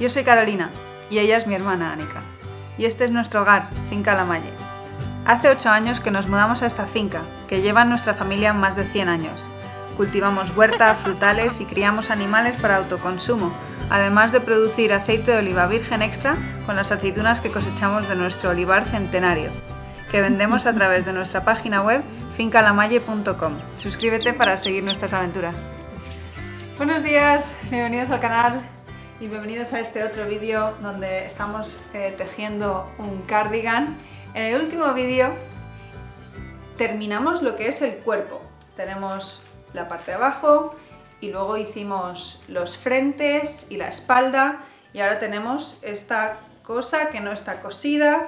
Yo soy Carolina y ella es mi hermana Anika. Y este es nuestro hogar, Finca La Malle. Hace 8 años que nos mudamos a esta finca, que lleva en nuestra familia más de 100 años. Cultivamos huerta, frutales y criamos animales para autoconsumo, además de producir aceite de oliva virgen extra con las aceitunas que cosechamos de nuestro olivar centenario, que vendemos a través de nuestra página web fincalamalle.com. Suscríbete para seguir nuestras aventuras. Buenos días, bienvenidos al canal y bienvenidos a este otro vídeo donde estamos tejiendo un cardigan. En el último vídeo terminamos lo que es el cuerpo. Tenemos la parte de abajo y luego hicimos los frentes y la espalda y ahora tenemos esta cosa que no está cosida.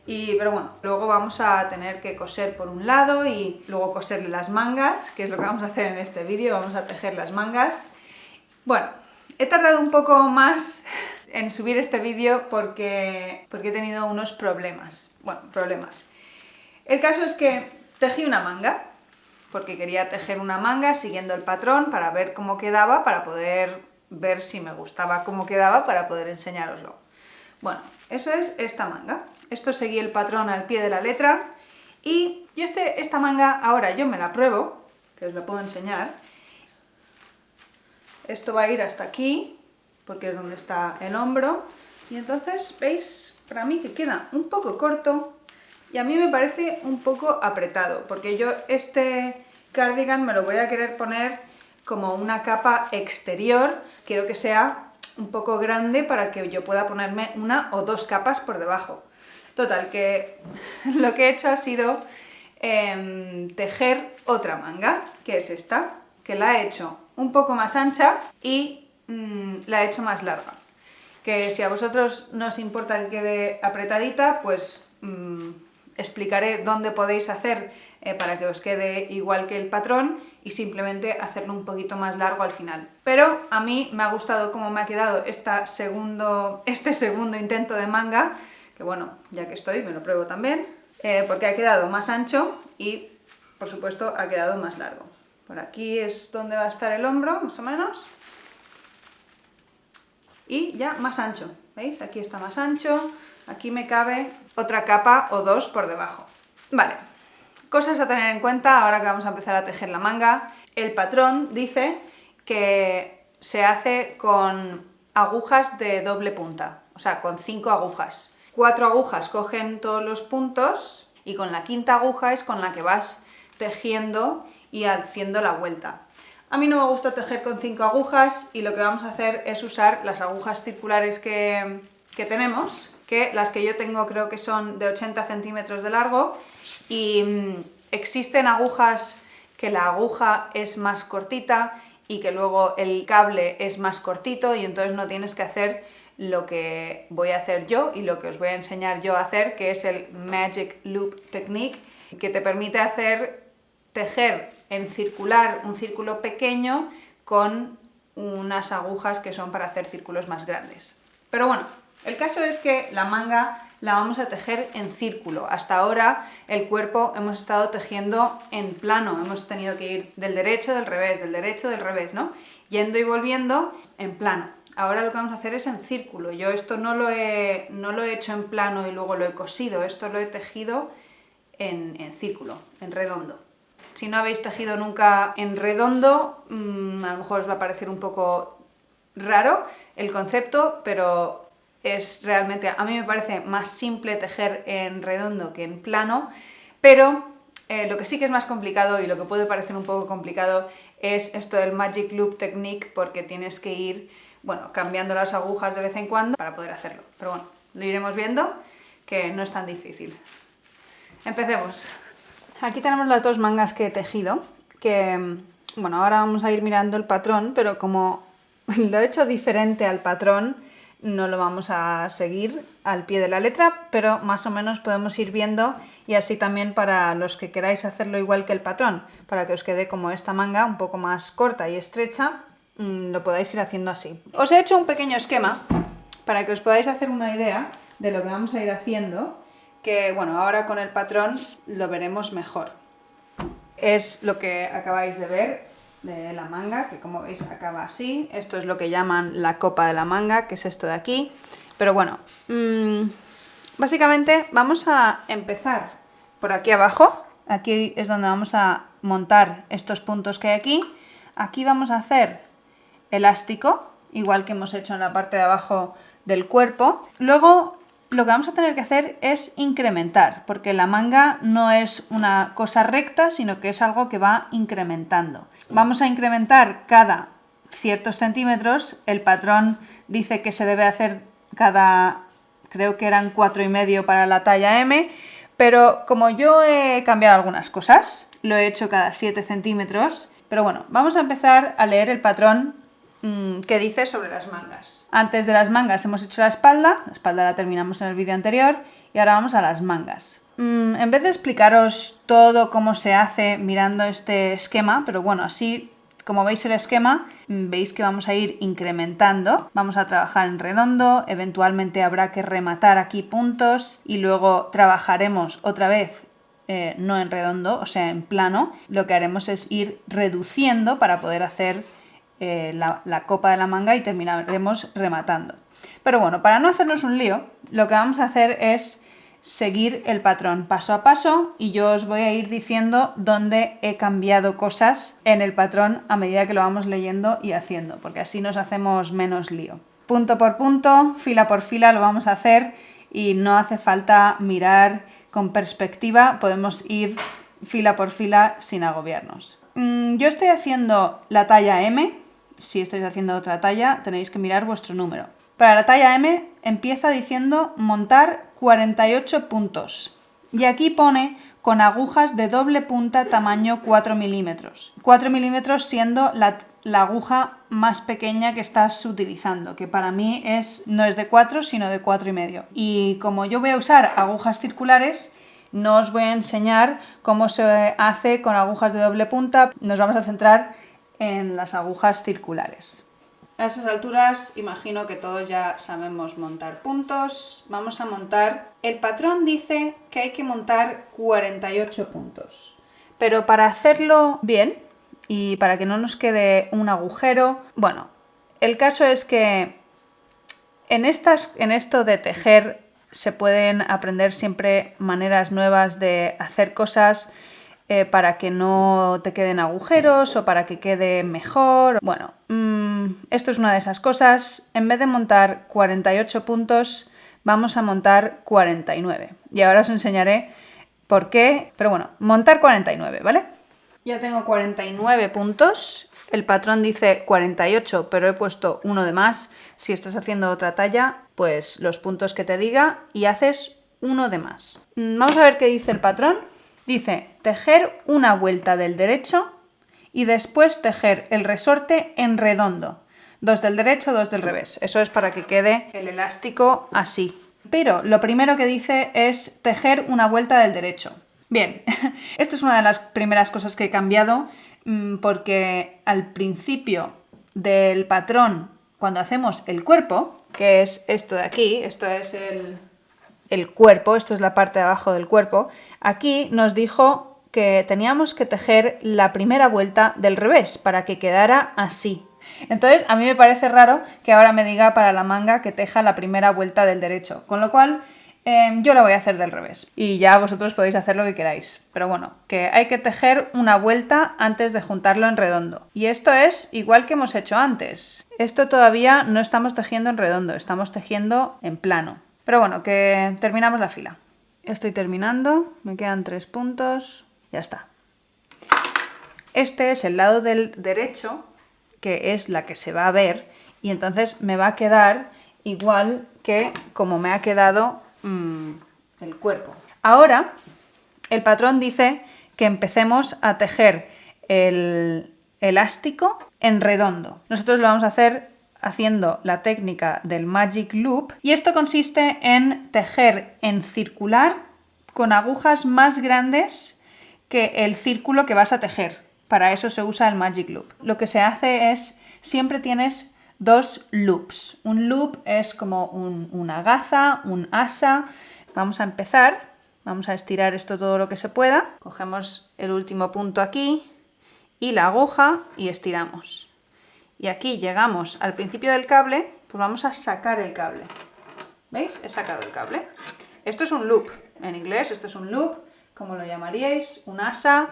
Pero bueno, luego vamos a tener que coser por un lado y luego coserle las mangas, que es lo que vamos a hacer en este vídeo, vamos a tejer las mangas. Bueno, he tardado un poco más en subir este vídeo porque he tenido unos problemas. Bueno, problemas. El caso es que tejí una manga, porque quería tejer una manga siguiendo el patrón para ver cómo quedaba, para poder ver si me gustaba cómo quedaba, para poder enseñároslo. Bueno, eso es esta manga. Esto seguí el patrón al pie de la letra y yo esta manga ahora yo me la pruebo, que os la puedo enseñar. Esto va a ir hasta aquí, porque es donde está el hombro, y entonces veis para mí que queda un poco corto y a mí me parece un poco apretado, porque yo este cardigan me lo voy a querer poner como una capa exterior, quiero que sea un poco grande para que yo pueda ponerme una o dos capas por debajo. Total, que lo que he hecho ha sido tejer otra manga, que es esta, que la he hecho un poco más ancha y la he hecho más larga. Que si a vosotros no os importa que quede apretadita, pues explicaré dónde podéis hacer para que os quede igual que el patrón y simplemente hacerlo un poquito más largo al final. Pero a mí me ha gustado cómo me ha quedado este segundo intento de manga, que bueno, ya que estoy, me lo pruebo también, porque ha quedado más ancho y, por supuesto, ha quedado más largo. Por aquí es donde va a estar el hombro, más o menos. Y ya más ancho, ¿veis? Aquí está más ancho, aquí me cabe otra capa o dos por debajo. Vale, cosas a tener en cuenta ahora que vamos a empezar a tejer la manga. El patrón dice que se hace con agujas de doble punta, o sea, con 5 agujas. 4 agujas cogen todos los puntos y con la quinta aguja es con la que vas tejiendo y haciendo la vuelta. A mí no me gusta tejer con 5 agujas y lo que vamos a hacer es usar las agujas circulares que tenemos, que las que yo tengo creo que son de 80 centímetros de largo y existen agujas que la aguja es más cortita y que luego el cable es más cortito y entonces no tienes que hacer lo que voy a hacer yo y lo que os voy a enseñar yo a hacer, que es el Magic Loop Technique, que te permite tejer en circular un círculo pequeño con unas agujas que son para hacer círculos más grandes. Pero bueno, el caso es que la manga la vamos a tejer en círculo. Hasta ahora el cuerpo hemos estado tejiendo en plano, hemos tenido que ir del derecho, del revés, ¿no? Yendo y volviendo en plano. Ahora lo que vamos a hacer es en círculo. Yo esto no lo he hecho en plano y luego lo he cosido, esto lo he tejido en círculo, en redondo. Si no habéis tejido nunca en redondo, a lo mejor os va a parecer un poco raro el concepto, pero es realmente, a mí me parece más simple tejer en redondo que en plano, pero lo que sí que es más complicado y lo que puede parecer un poco complicado es esto del Magic Loop Technique, porque tienes que ir, bueno, cambiando las agujas de vez en cuando para poder hacerlo. Pero bueno, lo iremos viendo, que no es tan difícil. Empecemos. Aquí tenemos las dos mangas que he tejido, que, bueno, ahora vamos a ir mirando el patrón, pero como lo he hecho diferente al patrón, no lo vamos a seguir al pie de la letra, pero más o menos podemos ir viendo y así también para los que queráis hacerlo igual que el patrón, para que os quede como esta manga un poco más corta y estrecha, lo podáis ir haciendo así. Os he hecho un pequeño esquema para que os podáis hacer una idea de lo que vamos a ir haciendo, que bueno, ahora con el patrón lo veremos mejor. Es lo que acabáis de ver. de la manga, que como veis acaba así. Esto es lo que llaman la copa de la manga, que es esto de aquí. Pero bueno, básicamente vamos a empezar por aquí abajo. Aquí es donde vamos a montar estos puntos que hay aquí. Aquí vamos a hacer elástico, igual que hemos hecho en la parte de abajo del cuerpo. Luego lo que vamos a tener que hacer es incrementar, porque la manga no es una cosa recta, sino que es algo que va incrementando. Vamos a incrementar cada ciertos centímetros. El patrón dice que se debe hacer cada, creo que eran 4,5 para la talla M, pero como yo he cambiado algunas cosas, lo he hecho cada 7 centímetros. Pero bueno, vamos a empezar a leer el patrón que dice sobre las mangas. Antes de las mangas hemos hecho la espalda la terminamos en el vídeo anterior, y ahora vamos a las mangas. En vez de explicaros todo cómo se hace mirando este esquema, pero bueno, así como veis el esquema, veis que vamos a ir incrementando, vamos a trabajar en redondo, eventualmente habrá que rematar aquí puntos y luego trabajaremos otra vez no en redondo, o sea en plano. Lo que haremos es ir reduciendo para poder hacer la copa de la manga y terminaremos rematando. Pero bueno, para no hacernos un lío, lo que vamos a hacer es seguir el patrón paso a paso, y yo os voy a ir diciendo dónde he cambiado cosas en el patrón a medida que lo vamos leyendo y haciendo, porque así nos hacemos menos lío. Punto por punto, fila por fila lo vamos a hacer, y no hace falta mirar con perspectiva, podemos ir fila por fila sin agobiarnos. Yo estoy haciendo la talla M. Si estáis haciendo otra talla, tenéis que mirar vuestro número. Para la talla M empieza diciendo montar 48 puntos. Y aquí pone con agujas de doble punta tamaño 4 milímetros. 4 milímetros siendo la aguja más pequeña que estás utilizando, que para mí no es de 4, sino de 4,5. Y como yo voy a usar agujas circulares, no os voy a enseñar cómo se hace con agujas de doble punta. Nos vamos a centrar en las agujas circulares. A esas alturas imagino que todos ya sabemos montar puntos. Vamos a montar. El patrón dice que hay que montar 48 puntos. Pero para hacerlo bien y para que no nos quede un agujero, bueno, el caso es que en esto de tejer se pueden aprender siempre maneras nuevas de hacer cosas para que no te queden agujeros o para que quede mejor. Bueno, esto es una de esas cosas. En vez de montar 48 puntos, vamos a montar 49. Y ahora os enseñaré por qué. Pero bueno, montar 49, ¿vale? Ya tengo 49 puntos. El patrón dice 48, pero he puesto uno de más. Si estás haciendo otra talla, pues los puntos que te diga y haces uno de más. Vamos a ver qué dice el patrón. Dice tejer una vuelta del derecho y después tejer el resorte en redondo. 2 del derecho, 2 del revés. Eso es para que quede el elástico así. Pero lo primero que dice es tejer una vuelta del derecho. Bien, esto es una de las primeras cosas que he cambiado, porque al principio del patrón, cuando hacemos el cuerpo, que es esto de aquí, esto es el cuerpo, esto es la parte de abajo del cuerpo, aquí nos dijo que teníamos que tejer la primera vuelta del revés para que quedara así. Entonces a mí me parece raro que ahora me diga para la manga que teja la primera vuelta del derecho, con lo cual yo la voy a hacer del revés y ya vosotros podéis hacer lo que queráis. Pero bueno, que hay que tejer una vuelta antes de juntarlo en redondo. Y esto es igual que hemos hecho antes. Esto todavía no estamos tejiendo en redondo, estamos tejiendo en plano. Pero bueno, que terminamos la fila. Estoy terminando, me quedan 3 puntos, ya está. Este es el lado del derecho, que es la que se va a ver, y entonces me va a quedar igual que como me ha quedado el cuerpo. Ahora, el patrón dice que empecemos a tejer el elástico en redondo. Nosotros lo vamos a hacer haciendo la técnica del Magic Loop, y esto consiste en tejer en circular con agujas más grandes que el círculo que vas a tejer. Para eso se usa el Magic Loop. Lo que se hace es, siempre tienes 2 loops. Un loop es como una gaza, un asa. Vamos a empezar, vamos a estirar esto todo lo que se pueda. Cogemos el último punto aquí y la aguja y estiramos. Y aquí llegamos al principio del cable, pues vamos a sacar el cable. ¿Veis? He sacado el cable. Esto es un loop. En inglés esto es un loop, como lo llamaríais, un asa,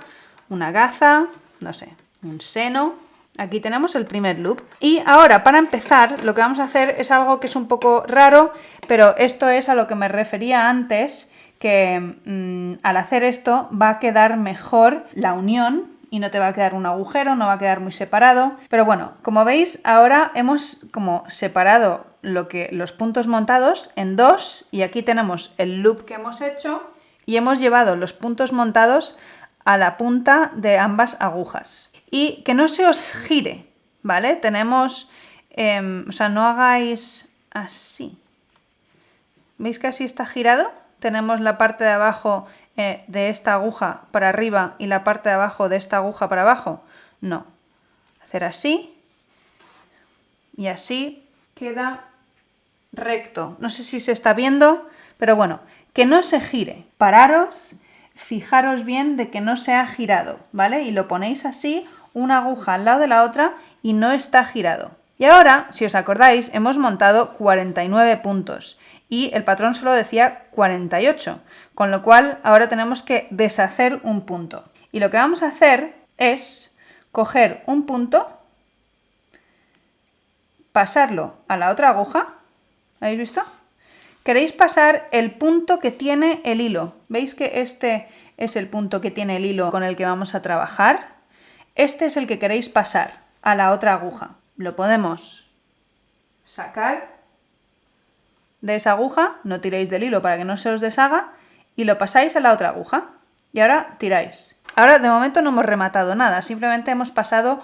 una gaza, no sé, un seno. Aquí tenemos el primer loop. Y ahora, para empezar, lo que vamos a hacer es algo que es un poco raro, pero esto es a lo que me refería antes, que al hacer esto va a quedar mejor la unión y no te va a quedar un agujero, no va a quedar muy separado. Pero bueno, como veis, ahora hemos como separado los puntos montados en dos y aquí tenemos el loop que hemos hecho y hemos llevado los puntos montados a la punta de ambas agujas. Y que no se os gire, ¿vale? Tenemos, o sea, no hagáis así. ¿Veis que así está girado? Tenemos la parte de abajo de esta aguja para arriba y la parte de abajo de esta aguja para abajo. No. Hacer así y así queda recto. No sé si se está viendo, pero bueno, que no se gire. Pararos, fijaros bien de que no se ha girado, ¿vale? Y lo ponéis así, una aguja al lado de la otra y no está girado. Y ahora, si os acordáis, hemos montado 49 puntos y el patrón solo decía 48, con lo cual ahora tenemos que deshacer un punto. Y lo que vamos a hacer es coger un punto, pasarlo a la otra aguja, ¿habéis visto? Queréis pasar el punto que tiene el hilo. ¿Veis que este es el punto que tiene el hilo con el que vamos a trabajar? Este es el que queréis pasar a la otra aguja. Lo podemos sacar de esa aguja, no tiréis del hilo para que no se os deshaga, y lo pasáis a la otra aguja. Y ahora tiráis. Ahora de momento no hemos rematado nada, simplemente hemos pasado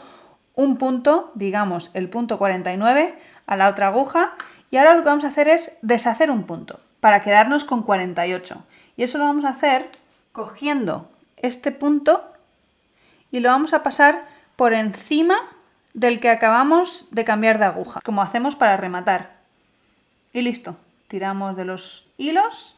un punto, digamos el punto 49, a la otra aguja, y ahora lo que vamos a hacer es deshacer un punto, para quedarnos con 48. Y eso lo vamos a hacer cogiendo este punto y lo vamos a pasar por encima del que acabamos de cambiar de aguja, como hacemos para rematar. Y listo, tiramos de los hilos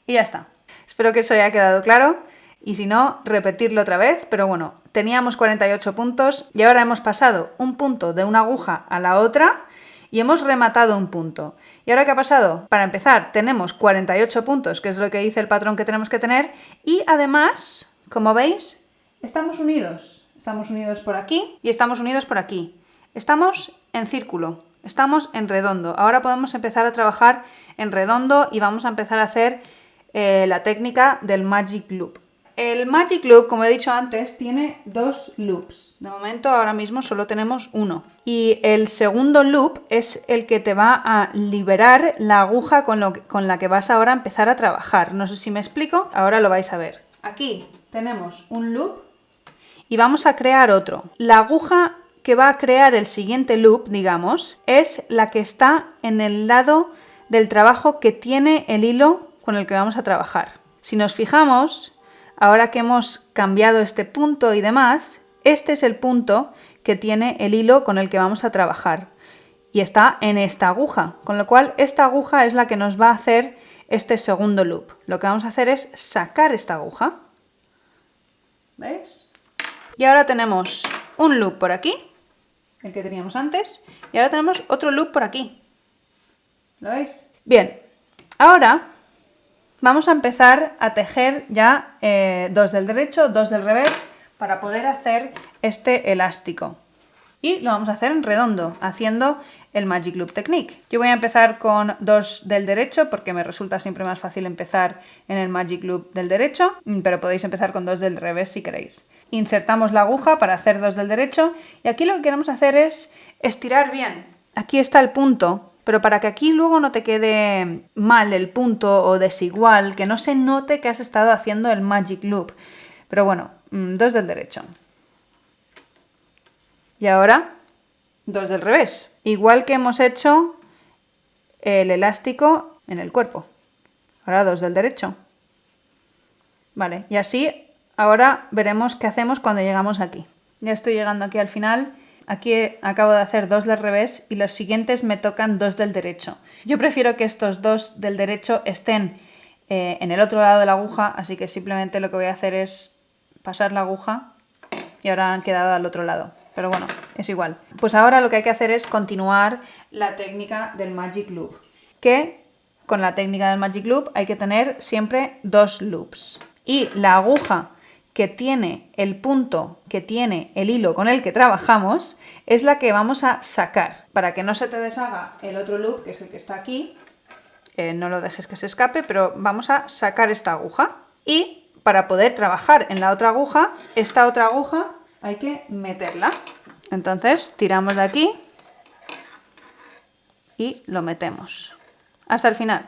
y ya está. Espero que eso haya quedado claro y si no, repetirlo otra vez, pero bueno, teníamos 48 puntos y ahora hemos pasado un punto de una aguja a la otra y hemos rematado un punto. ¿Y ahora qué ha pasado? Para empezar, tenemos 48 puntos, que es lo que dice el patrón que tenemos que tener, y además, como veis, estamos unidos. Estamos unidos por aquí y estamos unidos por aquí. Estamos en círculo, estamos en redondo. Ahora podemos empezar a trabajar en redondo y vamos a empezar a hacer la técnica del Magic Loop. El Magic Loop, como he dicho antes, tiene dos loops. De momento, ahora mismo solo tenemos uno. Y el segundo loop es el que te va a liberar la aguja con la que vas ahora a empezar a trabajar. No sé si me explico, ahora lo vais a ver. Aquí tenemos un loop y vamos a crear otro. La aguja que va a crear el siguiente loop, digamos, es la que está en el lado del trabajo que tiene el hilo con el que vamos a trabajar. Si nos fijamos, ahora que hemos cambiado este punto y demás, este es el punto que tiene el hilo con el que vamos a trabajar. Y está en esta aguja, con lo cual esta aguja es la que nos va a hacer este segundo loop. Lo que vamos a hacer es sacar esta aguja. ¿Veis? Y ahora tenemos un loop por aquí, el que teníamos antes, y ahora tenemos otro loop por aquí. ¿Lo veis? Bien, ahora vamos a empezar a tejer ya dos del derecho, dos del revés, para poder hacer este elástico. Y lo vamos a hacer en redondo, haciendo el Magic Loop Technique. Yo voy a empezar con dos del derecho, porque me resulta siempre más fácil empezar en el Magic Loop del derecho, pero podéis empezar con dos del revés si queréis. Insertamos la aguja para hacer dos del derecho, y aquí lo que queremos hacer es estirar bien. Aquí está el punto, pero para que aquí luego no te quede mal el punto o desigual, que no se note que has estado haciendo el Magic Loop. Pero bueno, dos del derecho. Y ahora, dos del revés. Igual que hemos hecho el elástico en el cuerpo. Ahora dos del derecho. Vale, y así ahora veremos qué hacemos cuando llegamos aquí. Ya estoy llegando aquí al final. Aquí acabo de hacer dos del revés y los siguientes me tocan dos del derecho. Yo prefiero que estos dos del derecho estén en el otro lado de la aguja, así que simplemente lo que voy a hacer es pasar la aguja y ahora han quedado al otro lado. Pero bueno, es igual. Pues ahora lo que hay que hacer es continuar la técnica del Magic Loop. Que con la técnica del Magic Loop hay que tener siempre 2 loops. Y la aguja que tiene el punto, que tiene el hilo con el que trabajamos, es la que vamos a sacar. Para que no se te deshaga el otro loop, que es el que está aquí, no lo dejes que se escape, pero vamos a sacar esta aguja. Y para poder trabajar en la otra aguja, esta otra aguja hay que meterla. Entonces tiramos de aquí y lo metemos hasta el final.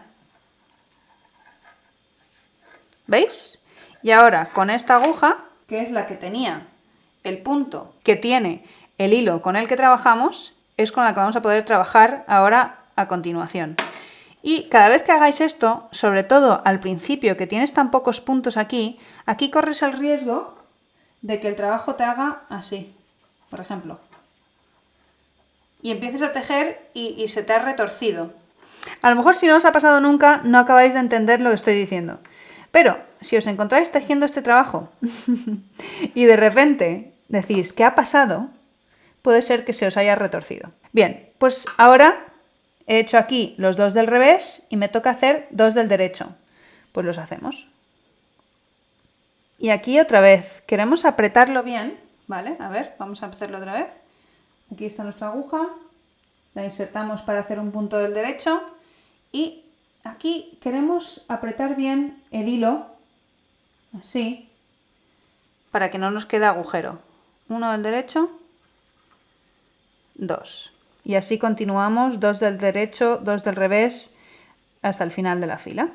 ¿Veis? Y ahora con esta aguja, que es la que tenía el punto que tiene el hilo con el que trabajamos, es con la que vamos a poder trabajar ahora a continuación. Y cada vez que hagáis esto, sobre todo al principio que tienes tan pocos puntos aquí, aquí corres el riesgo de que el trabajo te haga así, por ejemplo. Y empieces a tejer y se te ha retorcido. A lo mejor si no os ha pasado nunca, no acabáis de entender lo que estoy diciendo. Pero si os encontráis tejiendo este trabajo y de repente decís, ¿qué ha pasado? Puede ser que se os haya retorcido. Bien, pues ahora he hecho aquí los 2 del revés y me toca hacer 2 del derecho. Pues los hacemos. Y aquí otra vez, queremos apretarlo bien, ¿vale? A ver, vamos a hacerlo otra vez. Aquí está nuestra aguja, la insertamos para hacer un punto del derecho y aquí queremos apretar bien el hilo, así, para que no nos quede agujero. 1 del derecho, 2. Y así continuamos, 2 del derecho, 2 del revés, hasta el final de la fila.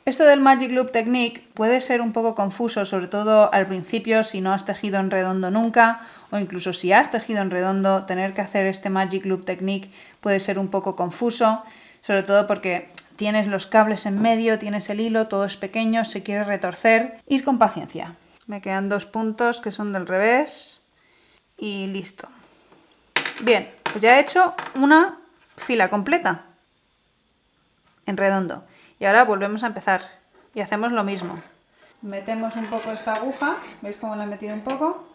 Esto del Magic Loop Technique puede ser un poco confuso, sobre todo al principio si no has tejido en redondo nunca, o incluso si has tejido en redondo, tener que hacer este Magic Loop Technique puede ser un poco confuso, sobre todo porque tienes los cables en medio, tienes el hilo, todo es pequeño, se quiere retorcer. Ir con paciencia. Me quedan 2 puntos que son del revés y listo. Bien, pues ya he hecho una fila completa en redondo. Y ahora volvemos a empezar y hacemos lo mismo. Metemos un poco esta aguja, ¿veis cómo la he metido un poco?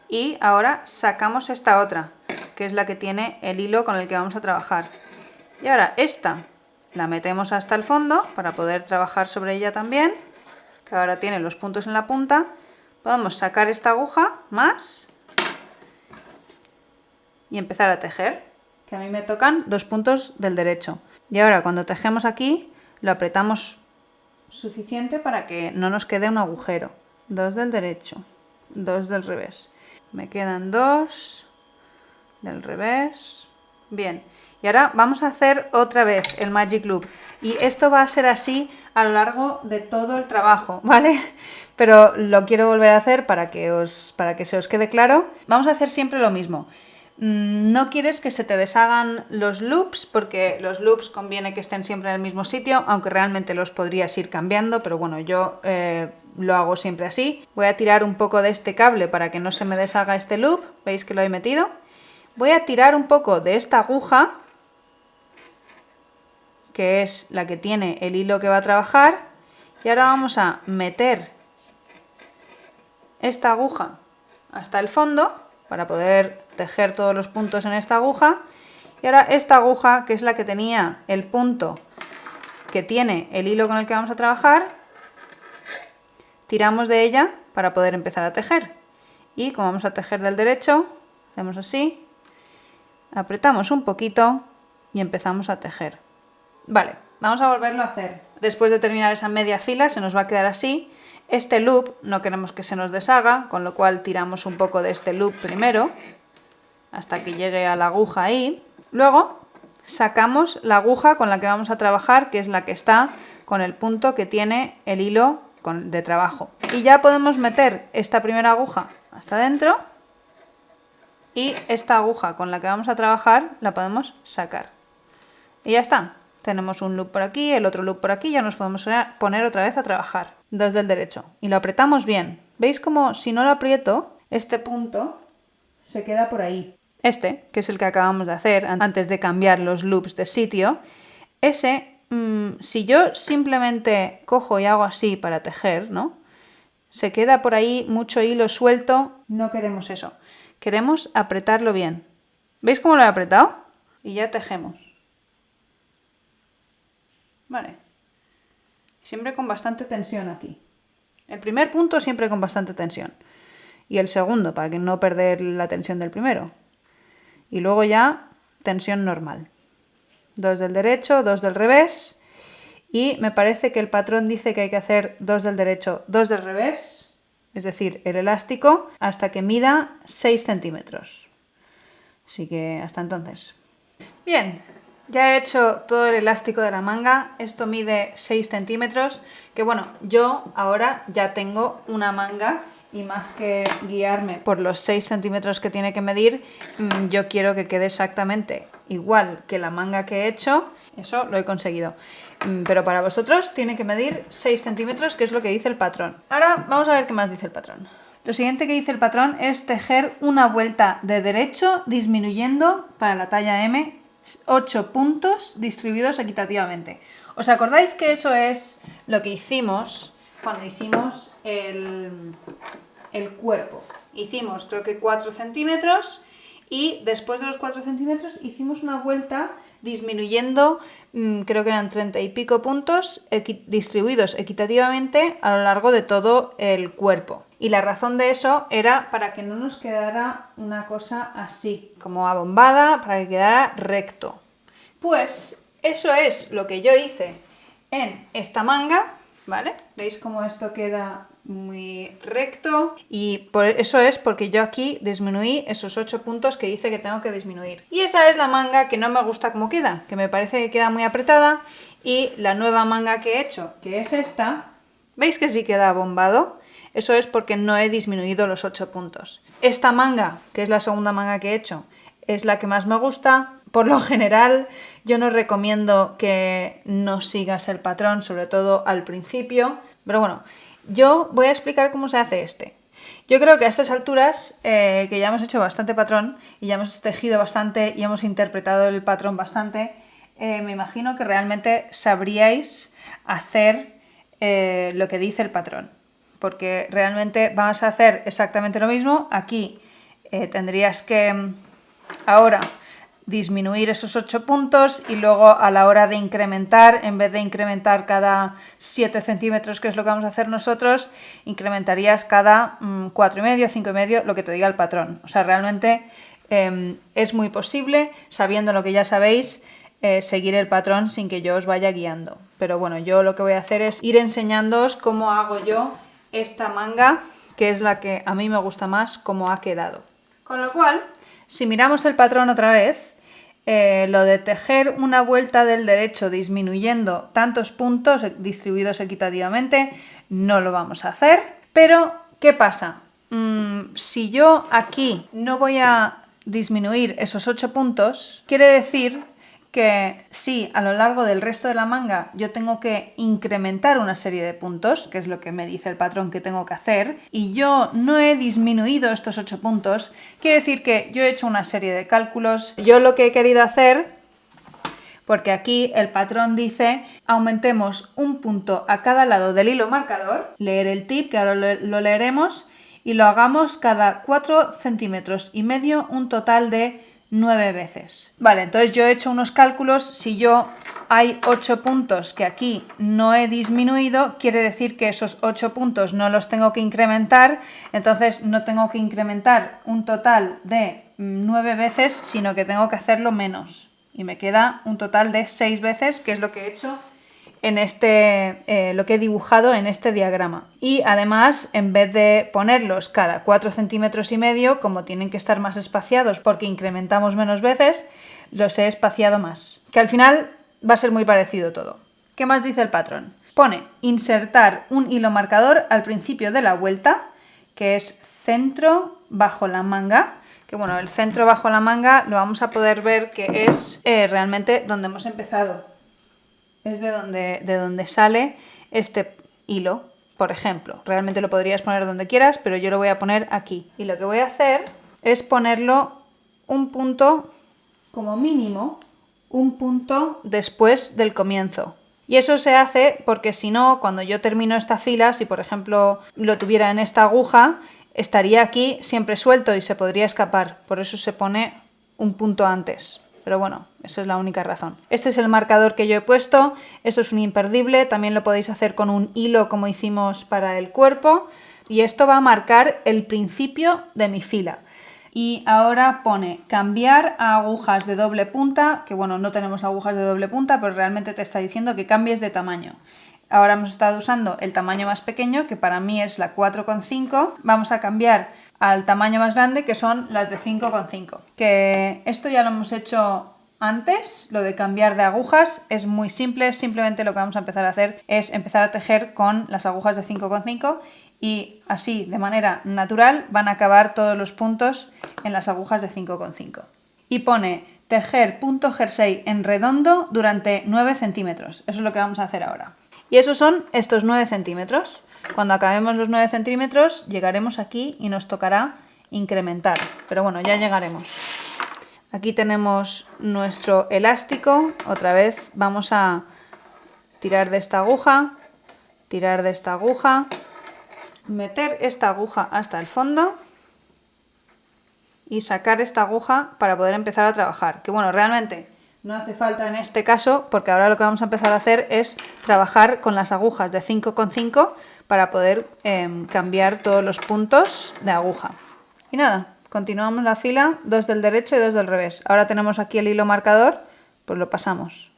Y ahora sacamos esta otra, que es la que tiene el hilo con el que vamos a trabajar. Y ahora esta la metemos hasta el fondo para poder trabajar sobre ella también, que ahora tiene los puntos en la punta. Podemos sacar esta aguja más y empezar a tejer, que a mí me tocan 2 puntos del derecho. Y ahora cuando tejemos aquí, lo apretamos suficiente para que no nos quede un agujero. 2 del derecho, 2 del revés. Me quedan 2 del revés. Bien, y ahora vamos a hacer otra vez el Magic Loop. Y esto va a ser así a lo largo de todo el trabajo, ¿vale? Pero lo quiero volver a hacer para que se os quede claro. Vamos a hacer siempre lo mismo. No quieres que se te deshagan los loops, porque los loops conviene que estén siempre en el mismo sitio, aunque realmente los podrías ir cambiando, pero bueno, yo lo hago siempre así. Voy a tirar un poco de este cable para que no se me deshaga este loop, veis que lo he metido. Voy a tirar un poco de esta aguja, que es la que tiene el hilo que va a trabajar, y ahora vamos a meter esta aguja hasta el fondo para poder tejer todos los puntos en esta aguja. Y ahora esta aguja, que es la que tenía el punto que tiene el hilo con el que vamos a trabajar, tiramos de ella para poder empezar a tejer. Y como vamos a tejer del derecho, hacemos así, apretamos un poquito y empezamos a tejer. Vale, vamos a volverlo a hacer. Después de terminar esa media fila se nos va a quedar así. Este loop no queremos que se nos deshaga, con lo cual tiramos un poco de este loop primero, hasta que llegue a la aguja ahí. Luego sacamos la aguja con la que vamos a trabajar, que es la que está con el punto que tiene el hilo de trabajo. Y ya podemos meter esta primera aguja hasta dentro y esta aguja con la que vamos a trabajar la podemos sacar. Y ya está. Tenemos un loop por aquí, el otro loop por aquí, ya nos podemos poner otra vez a trabajar. 2 del derecho. Y lo apretamos bien. ¿Veis cómo si no lo aprieto, este punto se queda por ahí? Este, que es el que acabamos de hacer antes de cambiar los loops de sitio, ese, si yo simplemente cojo y hago así para tejer, ¿no? se queda por ahí mucho hilo suelto, no queremos eso. Queremos apretarlo bien. ¿Veis cómo lo he apretado? Y ya tejemos. Vale. Siempre con bastante tensión aquí. El primer punto siempre con bastante tensión. Y el segundo, para que no perder la tensión del primero. Y luego ya tensión normal. 2 del derecho, 2 del revés. Y me parece que el patrón dice que hay que hacer 2 del derecho, 2 del revés. Es decir, el elástico hasta que mida 6 centímetros. Así que hasta entonces. Bien, ya he hecho todo el elástico de la manga. Esto mide 6 centímetros. Que bueno, yo ahora ya tengo una manga. Y más que guiarme por los 6 centímetros que tiene que medir, yo quiero que quede exactamente igual que la manga que he hecho. Eso lo he conseguido. Pero para vosotros tiene que medir 6 centímetros, que es lo que dice el patrón. Ahora vamos a ver qué más dice el patrón. Lo siguiente que dice el patrón es tejer una vuelta de derecho disminuyendo, para la talla M, 8 puntos distribuidos equitativamente. ¿Os acordáis que eso es lo que hicimos cuando hicimos el cuerpo? Hicimos creo que 4 centímetros y después de los 4 centímetros hicimos una vuelta disminuyendo, creo que eran 30 y pico puntos distribuidos equitativamente a lo largo de todo el cuerpo. Y la razón de eso era para que no nos quedara una cosa así, como abombada, para que quedara recto. Pues eso es lo que yo hice en esta manga, ¿vale? ¿Veis cómo esto queda muy recto? Y por eso es porque yo aquí disminuí esos 8 puntos que dice que tengo que disminuir. Y esa es la manga que no me gusta cómo queda, que me parece que queda muy apretada. Y la nueva manga que he hecho, que es esta, ¿veis que sí queda abombado? Eso es porque no he disminuido los 8 puntos. Esta manga, que es la segunda manga que he hecho, es la que más me gusta. Por lo general, yo no recomiendo que no sigas el patrón, sobre todo al principio. Pero bueno, yo voy a explicar cómo se hace este. Yo creo que a estas alturas, que ya hemos hecho bastante patrón y ya hemos tejido bastante y hemos interpretado el patrón bastante, me imagino que realmente sabríais hacer lo que dice el patrón. Porque realmente vamos a hacer exactamente lo mismo. Aquí tendrías que ahora disminuir esos 8 puntos y luego a la hora de incrementar, en vez de incrementar cada 7 centímetros, que es lo que vamos a hacer nosotros, incrementarías cada 4,5, 5,5, lo que te diga el patrón. O sea, realmente es muy posible, sabiendo lo que ya sabéis, seguir el patrón sin que yo os vaya guiando. Pero bueno, yo lo que voy a hacer es ir enseñándoos cómo hago yo esta manga, que es la que a mí me gusta más, cómo ha quedado. Con lo cual, si miramos el patrón otra vez, lo de tejer una vuelta del derecho disminuyendo tantos puntos distribuidos equitativamente, no lo vamos a hacer. Pero, ¿qué pasa? Si yo aquí no voy a disminuir esos 8 puntos, quiere decir que si a lo largo del resto de la manga yo tengo que incrementar una serie de puntos, que es lo que me dice el patrón que tengo que hacer, y yo no he disminuido estos 8 puntos, quiere decir que yo he hecho una serie de cálculos. Yo lo que he querido hacer, porque aquí el patrón dice aumentemos un punto a cada lado del hilo marcador, leer el tip, que ahora lo leeremos, y lo hagamos cada 4,5 centímetros, un total de 9 veces. Vale, entonces yo he hecho unos cálculos. Si yo hay 8 puntos que aquí no he disminuido, quiere decir que esos 8 puntos no los tengo que incrementar, entonces no tengo que incrementar un total de 9 veces, sino que tengo que hacerlo menos. Y me queda un total de 6 veces, que es lo que he hecho en lo que he dibujado en este diagrama. Y además, en vez de ponerlos cada 4,5 centímetros, como tienen que estar más espaciados porque incrementamos menos veces, los he espaciado más. Que al final va a ser muy parecido todo. ¿Qué más dice el patrón? Pone insertar un hilo marcador al principio de la vuelta, que es centro bajo la manga. Que bueno, el centro bajo la manga lo vamos a poder ver que es realmente donde hemos empezado. Es de donde sale este hilo, por ejemplo. Realmente lo podrías poner donde quieras, pero yo lo voy a poner aquí. Y lo que voy a hacer es ponerlo un punto, como mínimo, un punto después del comienzo. Y eso se hace porque si no, cuando yo termino esta fila, si por ejemplo lo tuviera en esta aguja, estaría aquí siempre suelto y se podría escapar. Por eso se pone un punto antes. Pero bueno, esa es la única razón. Este es el marcador que yo he puesto. Esto es un imperdible. También lo podéis hacer con un hilo como hicimos para el cuerpo. Y esto va a marcar el principio de mi fila. Y ahora pone cambiar a agujas de doble punta, que bueno, no tenemos agujas de doble punta, pero realmente te está diciendo que cambies de tamaño. Ahora hemos estado usando el tamaño más pequeño, que para mí es la 4,5. Vamos a cambiar al tamaño más grande, que son las de 5,5. Que esto ya lo hemos hecho antes, lo de cambiar de agujas es muy simple. Simplemente lo que vamos a empezar a hacer es empezar a tejer con las agujas de 5,5 y así, de manera natural, van a acabar todos los puntos en las agujas de 5,5. Y pone tejer punto jersey en redondo durante 9 centímetros. Eso es lo que vamos a hacer ahora. Y esos son estos 9 centímetros. Cuando acabemos los 9 centímetros llegaremos aquí y nos tocará incrementar. Pero bueno, ya llegaremos. Aquí tenemos nuestro elástico. Otra vez vamos a tirar de esta aguja, tirar de esta aguja, meter esta aguja hasta el fondo y sacar esta aguja para poder empezar a trabajar. Que bueno, realmente no hace falta en este caso, porque ahora lo que vamos a empezar a hacer es trabajar con las agujas de 5,5 para poder cambiar todos los puntos de aguja. Y nada, continuamos la fila, 2 del derecho y 2 del revés. Ahora tenemos aquí el hilo marcador, pues lo pasamos.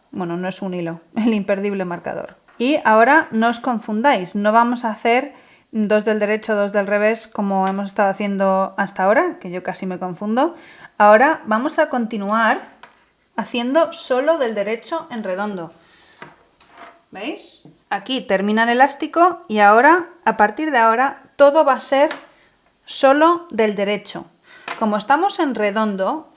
Bueno, no es un hilo, el imperdible marcador. Y ahora no os confundáis, no vamos a hacer 2 del derecho, 2 del revés como hemos estado haciendo hasta ahora, que yo casi me confundo. Ahora vamos a continuar haciendo solo del derecho en redondo. ¿Veis? Aquí termina el elástico y ahora, a partir de ahora, todo va a ser solo del derecho. Como estamos en redondo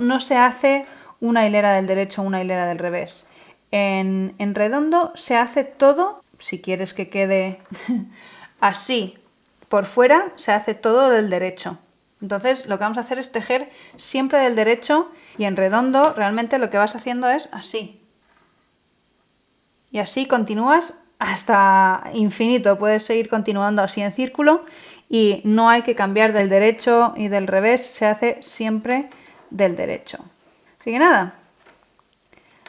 no se hace una hilera del derecho, una hilera del revés. En redondo se hace todo, si quieres que quede así por fuera, se hace todo del derecho. Entonces lo que vamos a hacer es tejer siempre del derecho y en redondo realmente lo que vas haciendo es así. Y así continúas hasta infinito, puedes seguir continuando así en círculo y no hay que cambiar del derecho y del revés, se hace siempre del derecho. Así que nada,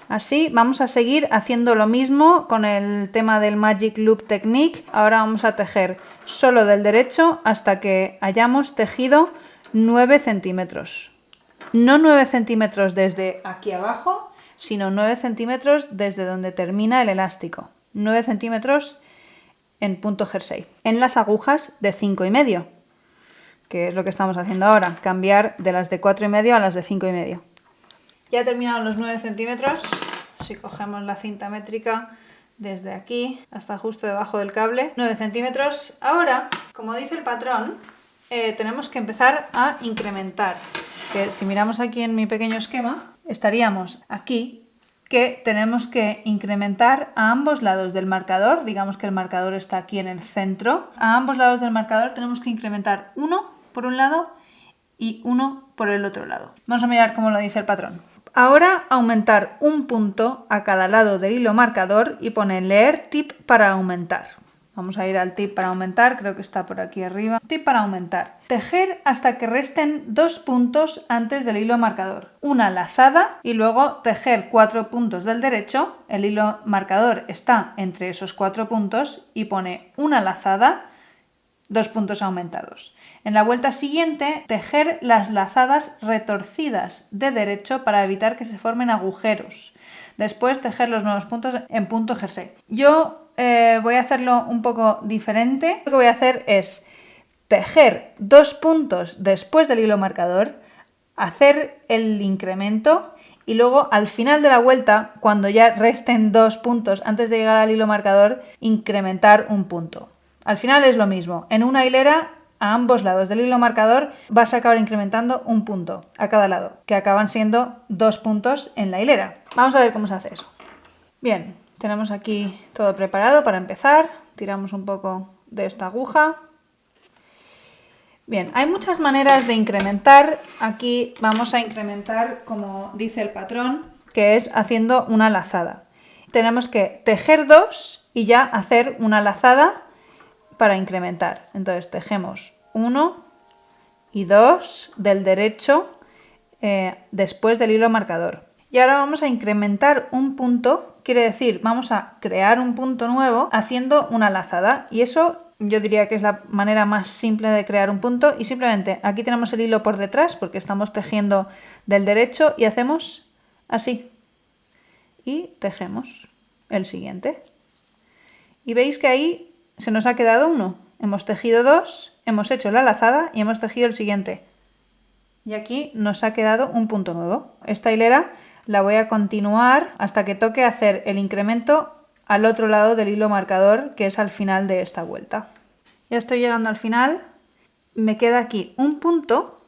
así vamos a seguir haciendo lo mismo con el tema del Magic Loop Technique. Ahora vamos a tejer solo del derecho hasta que hayamos tejido 9 centímetros. No 9 centímetros desde aquí abajo, sino 9 centímetros desde donde termina el elástico. 9 centímetros en punto jersey. En las agujas de 5,5, que es lo que estamos haciendo ahora. Cambiar de las de 4,5 a las de 5,5. Ya he terminado los 9 centímetros. Si cogemos la cinta métrica desde aquí hasta justo debajo del cable, 9 centímetros. Ahora, como dice el patrón, tenemos que empezar a incrementar. Que si miramos aquí en mi pequeño esquema, estaríamos aquí, que tenemos que incrementar a ambos lados del marcador. Digamos que el marcador está aquí en el centro. A ambos lados del marcador tenemos que incrementar uno por un lado y uno por el otro lado. Vamos a mirar cómo lo dice el patrón. Ahora aumentar un punto a cada lado del hilo marcador y pone leer tip para aumentar. Vamos a ir al tip para aumentar, creo que está por aquí arriba. Tip para aumentar. Tejer hasta que resten 2 puntos antes del hilo marcador. Una lazada y luego tejer 4 puntos del derecho. El hilo marcador está entre esos 4 puntos y pone una lazada, 2 puntos aumentados. En la vuelta siguiente, tejer las lazadas retorcidas de derecho para evitar que se formen agujeros. Después, tejer los nuevos puntos en punto jersey. Yo voy a hacerlo un poco diferente. Lo que voy a hacer es tejer 2 puntos después del hilo marcador, hacer el incremento y luego al final de la vuelta, cuando ya resten 2 puntos antes de llegar al hilo marcador, incrementar un punto. Al final es lo mismo. En una hilera, a ambos lados del hilo marcador vas a acabar incrementando un punto a cada lado, que acaban siendo 2 puntos en la hilera. Vamos a ver cómo se hace eso. Bien, tenemos aquí todo preparado para empezar. Tiramos un poco de esta aguja. Bien, hay muchas maneras de incrementar. Aquí vamos a incrementar como dice el patrón, que es haciendo una lazada. Tenemos que tejer 2 y ya hacer una lazada para incrementar. Entonces tejemos 1 y 2 del derecho después del hilo marcador. Y ahora vamos a incrementar un punto, quiere decir, vamos a crear un punto nuevo haciendo una lazada. Y eso yo diría que es la manera más simple de crear un punto. Y simplemente aquí tenemos el hilo por detrás porque estamos tejiendo del derecho y hacemos así. Y tejemos el siguiente. Y veis que ahí se nos ha quedado uno. Hemos tejido 2, hemos hecho la lazada y hemos tejido el siguiente. Y aquí nos ha quedado un punto nuevo. Esta hilera la voy a continuar hasta que toque hacer el incremento al otro lado del hilo marcador, que es al final de esta vuelta. Ya estoy llegando al final. Me queda aquí un punto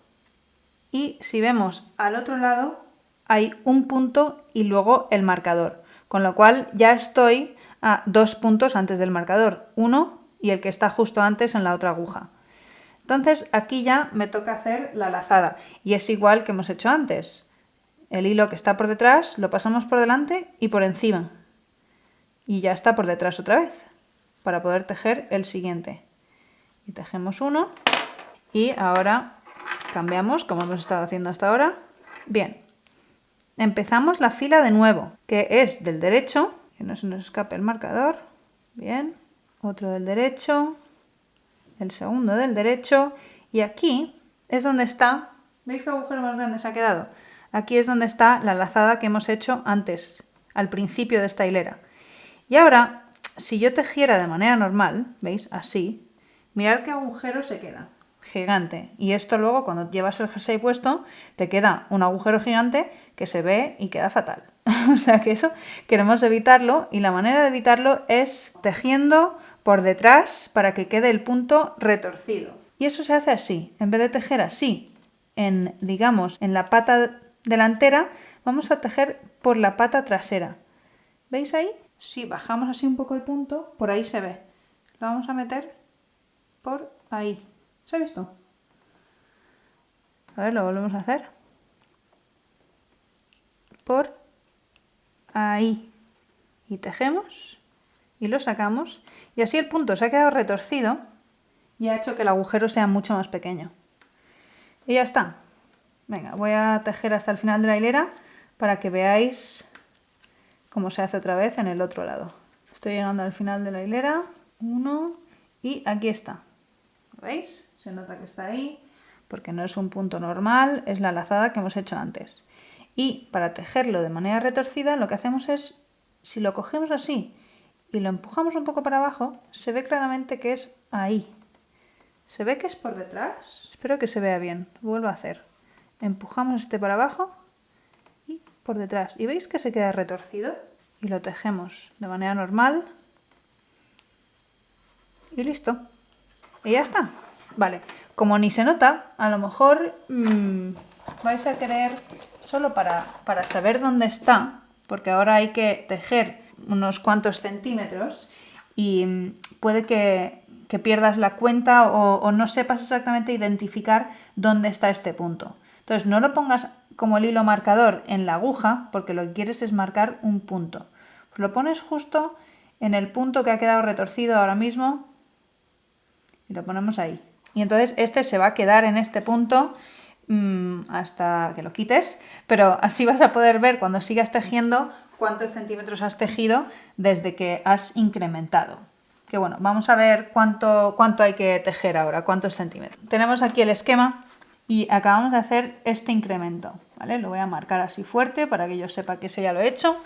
y si vemos al otro lado hay un punto y luego el marcador. Con lo cual ya estoy a 2 puntos antes del marcador. Uno y el que está justo antes en la otra aguja. Entonces aquí ya me toca hacer la lazada y es igual que hemos hecho antes. El hilo que está por detrás lo pasamos por delante y por encima. Y ya está por detrás otra vez para poder tejer el siguiente. Y tejemos uno y ahora cambiamos como hemos estado haciendo hasta ahora. Bien, empezamos la fila de nuevo, que es del derecho, que no se nos escape el marcador. Bien, otro del derecho. El segundo del derecho y aquí es donde está, ¿veis qué agujero más grande se ha quedado? Aquí es donde está la lazada que hemos hecho antes, al principio de esta hilera. Y ahora, si yo tejiera de manera normal, ¿veis? Así, mirad qué agujero se queda, gigante. Y esto luego cuando llevas el jersey puesto te queda un agujero gigante que se ve y queda fatal. O sea que eso queremos evitarlo y la manera de evitarlo es tejiendo por detrás para que quede el punto retorcido. Y eso se hace así. En vez de tejer así, digamos, en la pata delantera, vamos a tejer por la pata trasera. ¿Veis ahí? Si bajamos así un poco el punto, por ahí se ve. Lo vamos a meter por ahí. ¿Se ha visto? A ver, lo volvemos a hacer. Por ahí. Y tejemos y lo sacamos. Y así el punto se ha quedado retorcido y ha hecho que el agujero sea mucho más pequeño. Y ya está. Venga, voy a tejer hasta el final de la hilera para que veáis cómo se hace otra vez en el otro lado. Estoy llegando al final de la hilera. 1 y aquí está. ¿Veis? Se nota que está ahí porque no es un punto normal, es la lazada que hemos hecho antes. Y para tejerlo de manera retorcida lo que hacemos es, si lo cogemos así y lo empujamos un poco para abajo, se ve claramente que es ahí. ¿Se ve que es por detrás? Espero que se vea bien. Vuelvo a hacer. Empujamos este para abajo y por detrás. ¿Y veis que se queda retorcido? Y lo tejemos de manera normal. Y listo. Y ya está. Vale. Como ni se nota, a lo mejor vais a querer, solo para saber dónde está, porque ahora hay que tejer unos cuantos centímetros y puede que pierdas la cuenta o no sepas exactamente identificar dónde está este punto. Entonces no lo pongas como el hilo marcador en la aguja, porque lo que quieres es marcar un punto. Pues lo pones justo en el punto que ha quedado retorcido ahora mismo y lo ponemos ahí. Y entonces este se va a quedar en este punto hasta que lo quites, pero así vas a poder ver cuando sigas tejiendo cuántos centímetros has tejido desde que has incrementado. Que bueno, vamos a ver cuánto hay que tejer ahora, cuántos centímetros. Tenemos aquí el esquema y acabamos de hacer este incremento, ¿vale? Lo voy a marcar así fuerte para que yo sepa que ese ya lo he hecho.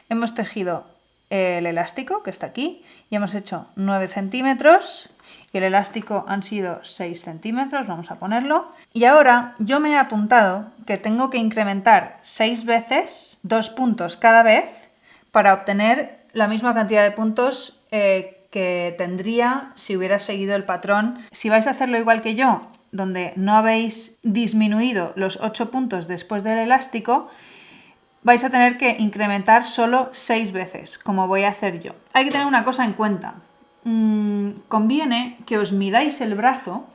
Hemos tejido el elástico que está aquí y hemos hecho 9 centímetros y el elástico han sido 6 centímetros, vamos a ponerlo. Y ahora yo me he apuntado que tengo que incrementar 6 veces, 2 puntos cada vez, para obtener la misma cantidad de puntos que tendría si hubiera seguido el patrón. Si vais a hacerlo igual que yo, donde no habéis disminuido los 8 puntos después del elástico, vais a tener que incrementar solo 6 veces, como voy a hacer yo. Hay que tener una cosa en cuenta. Conviene que os midáis el brazo,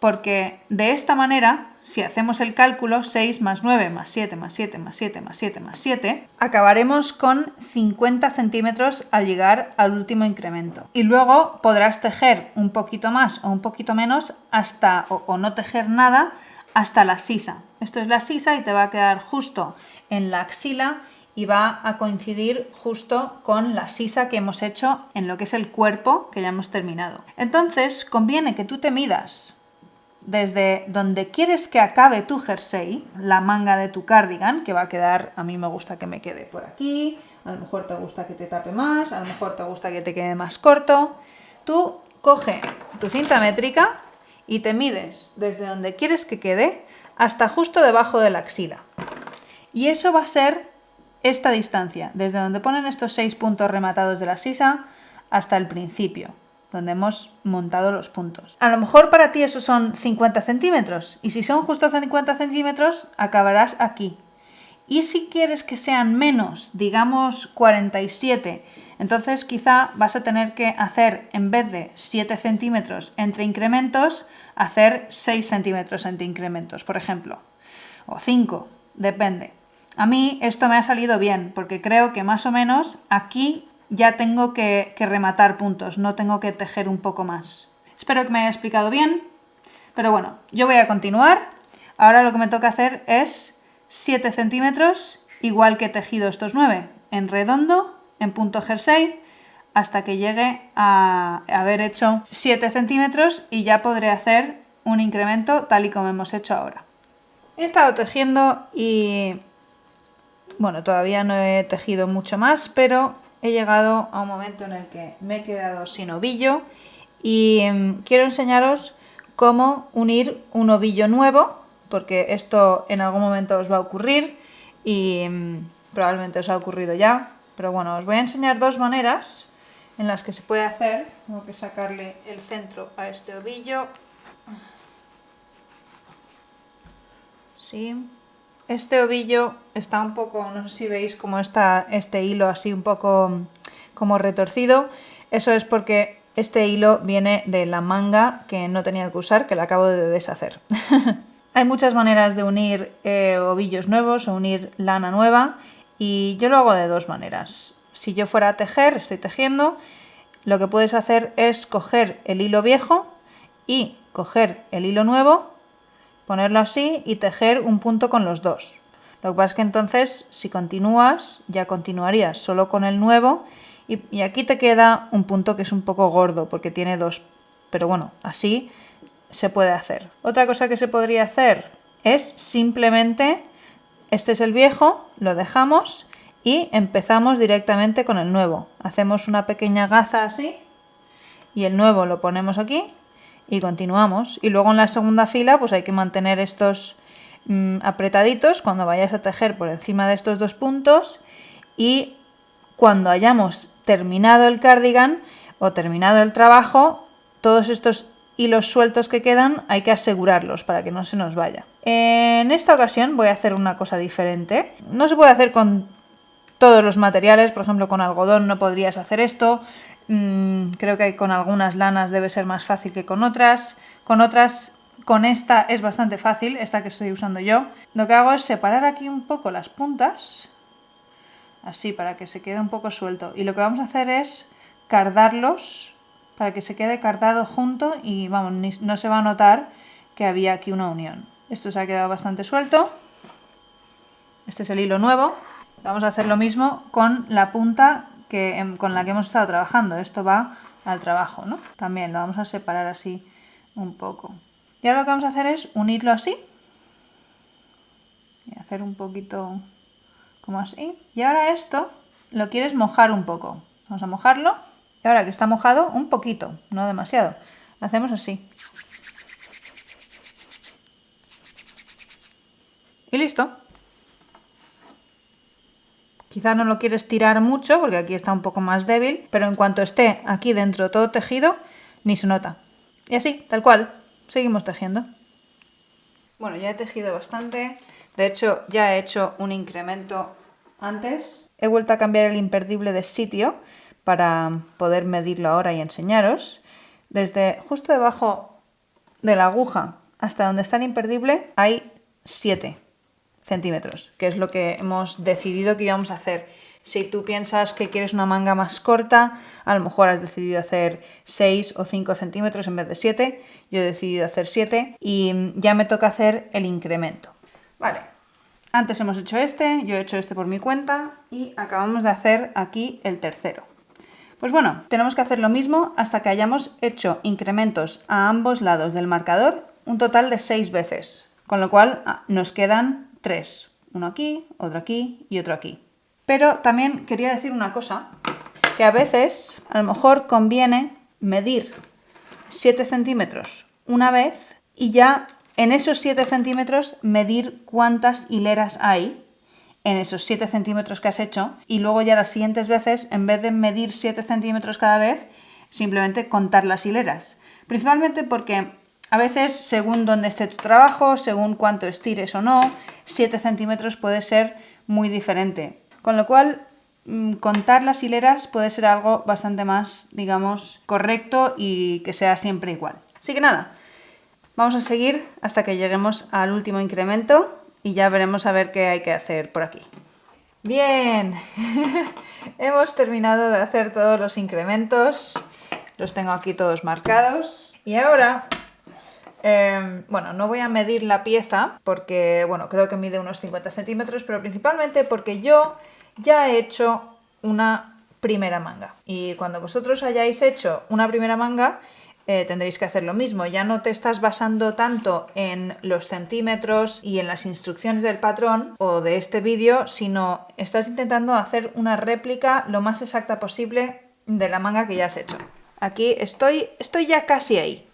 porque de esta manera, si hacemos el cálculo, 6 más 9 más 7 más 7 más 7 más 7 más 7, acabaremos con 50 centímetros al llegar al último incremento. Y luego podrás tejer un poquito más o un poquito menos hasta, o no tejer nada, hasta la sisa. Esto es la sisa y te va a quedar justo en la axila y va a coincidir justo con la sisa que hemos hecho en lo que es el cuerpo que ya hemos terminado. Entonces conviene que tú te midas desde donde quieres que acabe tu jersey, la manga de tu cardigan, que va a quedar, a mí me gusta que me quede por aquí, a lo mejor te gusta que te tape más, a lo mejor te gusta que te quede más corto. Tú coge tu cinta métrica y te mides desde donde quieres que quede hasta justo debajo de la axila. Y eso va a ser esta distancia, desde donde ponen estos 6 puntos rematados de la sisa hasta el principio, donde hemos montado los puntos. A lo mejor para ti esos son 50 centímetros, y si son justo 50 centímetros, acabarás aquí. Y si quieres que sean menos, digamos 47, entonces quizá vas a tener que hacer, en vez de 7 centímetros entre incrementos, hacer 6 centímetros entre incrementos, por ejemplo, o 5, depende. A mí esto me ha salido bien, porque creo que más o menos aquí ya tengo que rematar puntos, no tengo que tejer un poco más. Espero que me haya explicado bien, pero bueno, yo voy a continuar. Ahora lo que me toca hacer es 7 centímetros, igual que he tejido estos 9, en redondo, en punto jersey, hasta que llegue a haber hecho 7 centímetros y ya podré hacer un incremento tal y como hemos hecho ahora. He estado tejiendo y bueno, todavía no he tejido mucho más, pero he llegado a un momento en el que me he quedado sin ovillo y quiero enseñaros cómo unir un ovillo nuevo, porque esto en algún momento os va a ocurrir y probablemente os ha ocurrido ya, pero bueno, os voy a enseñar dos maneras en las que se puede hacer. Tengo que sacarle el centro a este ovillo. Sí. Este ovillo está un poco, no sé si veis cómo está este hilo así un poco como retorcido. Eso es porque este hilo viene de la manga que no tenía que usar, que la acabo de deshacer. Hay muchas maneras de unir ovillos nuevos o unir lana nueva y yo lo hago de dos maneras. Si yo fuera a tejer, estoy tejiendo, lo que puedes hacer es coger el hilo viejo y coger el hilo nuevo, ponerlo así y tejer un punto con los dos. Lo que pasa es que entonces, si continúas, ya continuarías solo con el nuevo y aquí te queda un punto que es un poco gordo porque tiene dos, pero bueno, así se puede hacer. Otra cosa que se podría hacer es simplemente, este es el viejo, lo dejamos y empezamos directamente con el nuevo. Hacemos una pequeña gaza así y el nuevo lo ponemos aquí y continuamos. Y luego en la segunda fila pues hay que mantener estos apretaditos cuando vayas a tejer por encima de estos dos puntos y cuando hayamos terminado el cardigan o terminado el trabajo, todos estos hilos sueltos que quedan hay que asegurarlos para que no se nos vaya. En esta ocasión voy a hacer una cosa diferente. No se puede hacer con todos los materiales, por ejemplo con algodón no podrías hacer esto. Creo que con algunas lanas debe ser más fácil que con otras. Con esta es bastante fácil, esta que estoy usando yo. Lo que hago es separar aquí un poco las puntas, así para que se quede un poco suelto. Y lo que vamos a hacer es cardarlos para que se quede cardado junto y vamos, no se va a notar que había aquí una unión. Esto se ha quedado bastante suelto. Este es el hilo nuevo. Vamos a hacer lo mismo con la punta con la que hemos estado trabajando. Esto va al trabajo, ¿no? También lo vamos a separar así un poco. Y ahora lo que vamos a hacer es unirlo así. Y hacer un poquito como así. Y ahora esto lo quieres mojar un poco. Vamos a mojarlo. Y ahora que está mojado, un poquito, no demasiado. Lo hacemos así. Y listo. Quizá no lo quieres tirar mucho porque aquí está un poco más débil, pero en cuanto esté aquí dentro todo tejido, ni se nota. Y así, tal cual, seguimos tejiendo. Bueno, ya he tejido bastante. De hecho, ya he hecho un incremento antes. He vuelto a cambiar el imperdible de sitio para poder medirlo ahora y enseñaros. Desde justo debajo de la aguja hasta donde está el imperdible hay 7 centímetros, que es lo que hemos decidido que íbamos a hacer. Si tú piensas que quieres una manga más corta, a lo mejor has decidido hacer 6 o 5 centímetros en vez de 7. Yo he decidido hacer 7 y ya me toca hacer el incremento. Vale, antes hemos hecho este, yo he hecho este por mi cuenta y acabamos de hacer aquí el tercero. Pues bueno, tenemos que hacer lo mismo hasta que hayamos hecho incrementos a ambos lados del marcador un total de 6 veces, con lo cual nos quedan 3, uno aquí, otro aquí y otro aquí. Pero también quería decir una cosa, que a veces a lo mejor conviene medir 7 centímetros una vez y ya en esos 7 centímetros medir cuántas hileras hay en esos 7 centímetros que has hecho y luego ya las siguientes veces, en vez de medir 7 centímetros cada vez, simplemente contar las hileras. Principalmente porque a veces, según dónde esté tu trabajo, según cuánto estires o no, 7 centímetros puede ser muy diferente. Con lo cual, contar las hileras puede ser algo bastante más, digamos, correcto y que sea siempre igual. Así que nada, vamos a seguir hasta que lleguemos al último incremento y ya veremos a ver qué hay que hacer por aquí. Bien, hemos terminado de hacer todos los incrementos, los tengo aquí todos marcados y ahora, bueno, no voy a medir la pieza porque, bueno, creo que mide unos 50 centímetros, pero principalmente porque yo ya he hecho una primera manga y cuando vosotros hayáis hecho una primera manga, tendréis que hacer lo mismo. Ya no te estás basando tanto en los centímetros y en las instrucciones del patrón o de este vídeo, sino estás intentando hacer una réplica lo más exacta posible de la manga que ya has hecho. Aquí estoy ya casi ahí.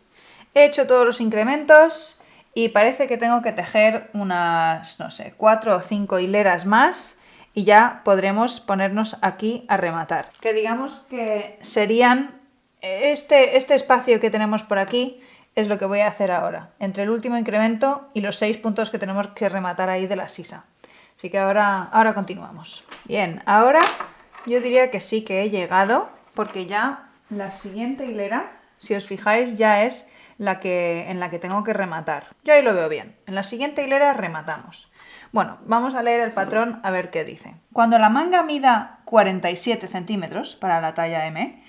He hecho todos los incrementos y parece que tengo que tejer unas, no sé, 4 o 5 hileras más y ya podremos ponernos aquí a rematar. Que digamos que serían este espacio que tenemos por aquí es lo que voy a hacer ahora, entre el último incremento y los 6 puntos que tenemos que rematar ahí de la sisa. Así que ahora continuamos. Bien, ahora yo diría que sí que he llegado, porque ya la siguiente hilera, si os fijáis, ya es en la que tengo que rematar. Yo ahí lo veo bien. En la siguiente hilera rematamos. Bueno, vamos a leer el patrón a ver qué dice. Cuando la manga mida 47 centímetros para la talla M,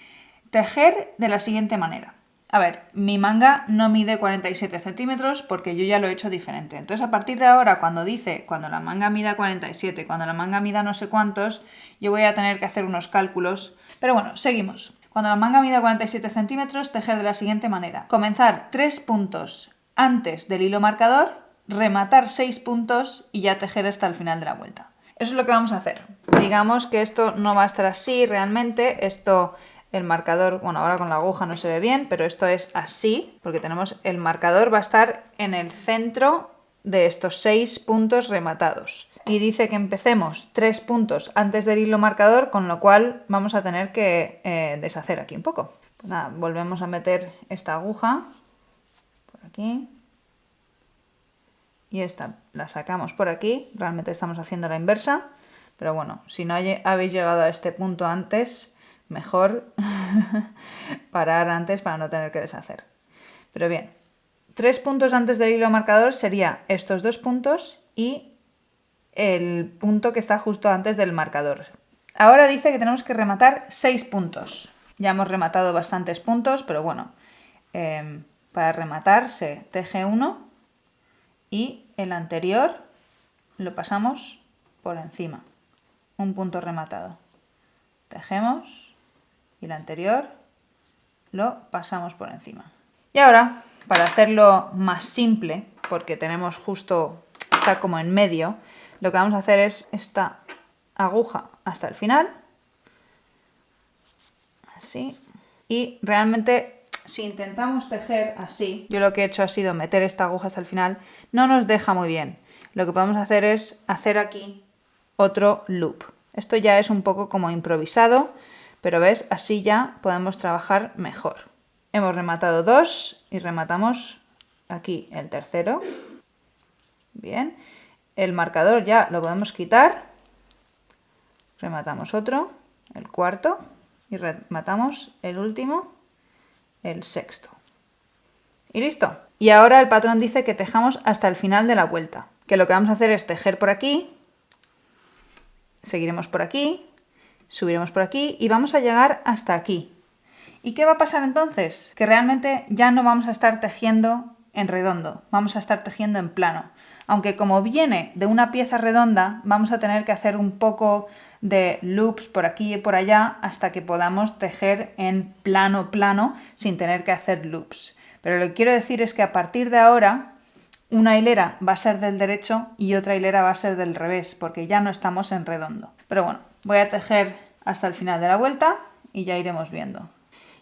tejer de la siguiente manera. A ver, mi manga no mide 47 centímetros porque yo ya lo he hecho diferente. Entonces, a partir de ahora, cuando dice cuando la manga mida 47, cuando la manga mida no sé cuántos, yo voy a tener que hacer unos cálculos. Pero bueno, seguimos. Cuando la manga mida 47 centímetros, tejer de la siguiente manera. Comenzar 3 puntos antes del hilo marcador, rematar 6 puntos y ya tejer hasta el final de la vuelta. Eso es lo que vamos a hacer. Digamos que esto no va a estar así realmente. El marcador, bueno, ahora con la aguja no se ve bien, pero esto es así, porque tenemos el marcador va a estar en el centro de estos 6 puntos rematados. Y dice que empecemos 3 puntos antes del hilo marcador, con lo cual vamos a tener que deshacer aquí un poco. Pues nada, volvemos a meter esta aguja por aquí. Y esta la sacamos por aquí, realmente estamos haciendo la inversa, pero bueno, si no habéis llegado a este punto antes, mejor parar antes para no tener que deshacer. Pero bien, 3 puntos antes del hilo marcador sería estos 2 puntos y el punto que está justo antes del marcador. Ahora dice que tenemos que rematar 6 puntos. Ya hemos rematado bastantes puntos, pero bueno, para rematar se teje uno y el anterior lo pasamos por encima. Un punto rematado. Tejemos y el anterior lo pasamos por encima. Y ahora, para hacerlo más simple, porque tenemos justo, está como en medio, lo que vamos a hacer es esta aguja hasta el final, así, y realmente si intentamos tejer así, yo lo que he hecho ha sido meter esta aguja hasta el final, no nos deja muy bien. Lo que podemos hacer es hacer aquí otro loop. Esto ya es un poco como improvisado, pero ves, así ya podemos trabajar mejor. Hemos rematado 2 y rematamos aquí el tercero. Bien, el marcador ya lo podemos quitar. Rematamos otro, el cuarto, y rematamos el último, el sexto. Y listo. Y ahora el patrón dice que tejamos hasta el final de la vuelta. Que lo que vamos a hacer es tejer por aquí, seguiremos por aquí, subiremos por aquí y vamos a llegar hasta aquí. ¿Y qué va a pasar entonces? Que realmente ya no vamos a estar tejiendo en redondo, vamos a estar tejiendo en plano. Aunque como viene de una pieza redonda, vamos a tener que hacer un poco de loops por aquí y por allá hasta que podamos tejer en plano sin tener que hacer loops. Pero lo que quiero decir es que a partir de ahora una hilera va a ser del derecho y otra hilera va a ser del revés, porque ya no estamos en redondo. Pero bueno, voy a tejer hasta el final de la vuelta y ya iremos viendo.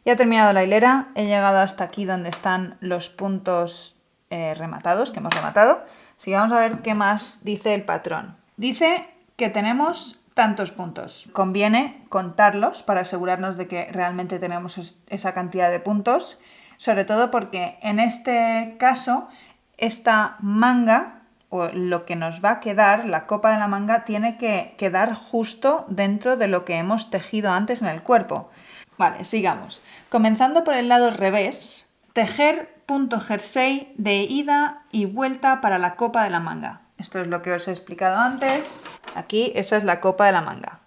Ya he terminado la hilera, he llegado hasta aquí donde están los puntos rematados, que hemos rematado. Así que vamos a ver qué más dice el patrón. Dice que tenemos tantos puntos. Conviene contarlos para asegurarnos de que realmente tenemos esa cantidad de puntos, sobre todo porque en este caso esta manga o lo que nos va a quedar, la copa de la manga, tiene que quedar justo dentro de lo que hemos tejido antes en el cuerpo. Vale, sigamos. Comenzando por el lado revés, tejer punto jersey de ida y vuelta para la copa de la manga. Esto es lo que os he explicado antes. Aquí, esta es la copa de la manga.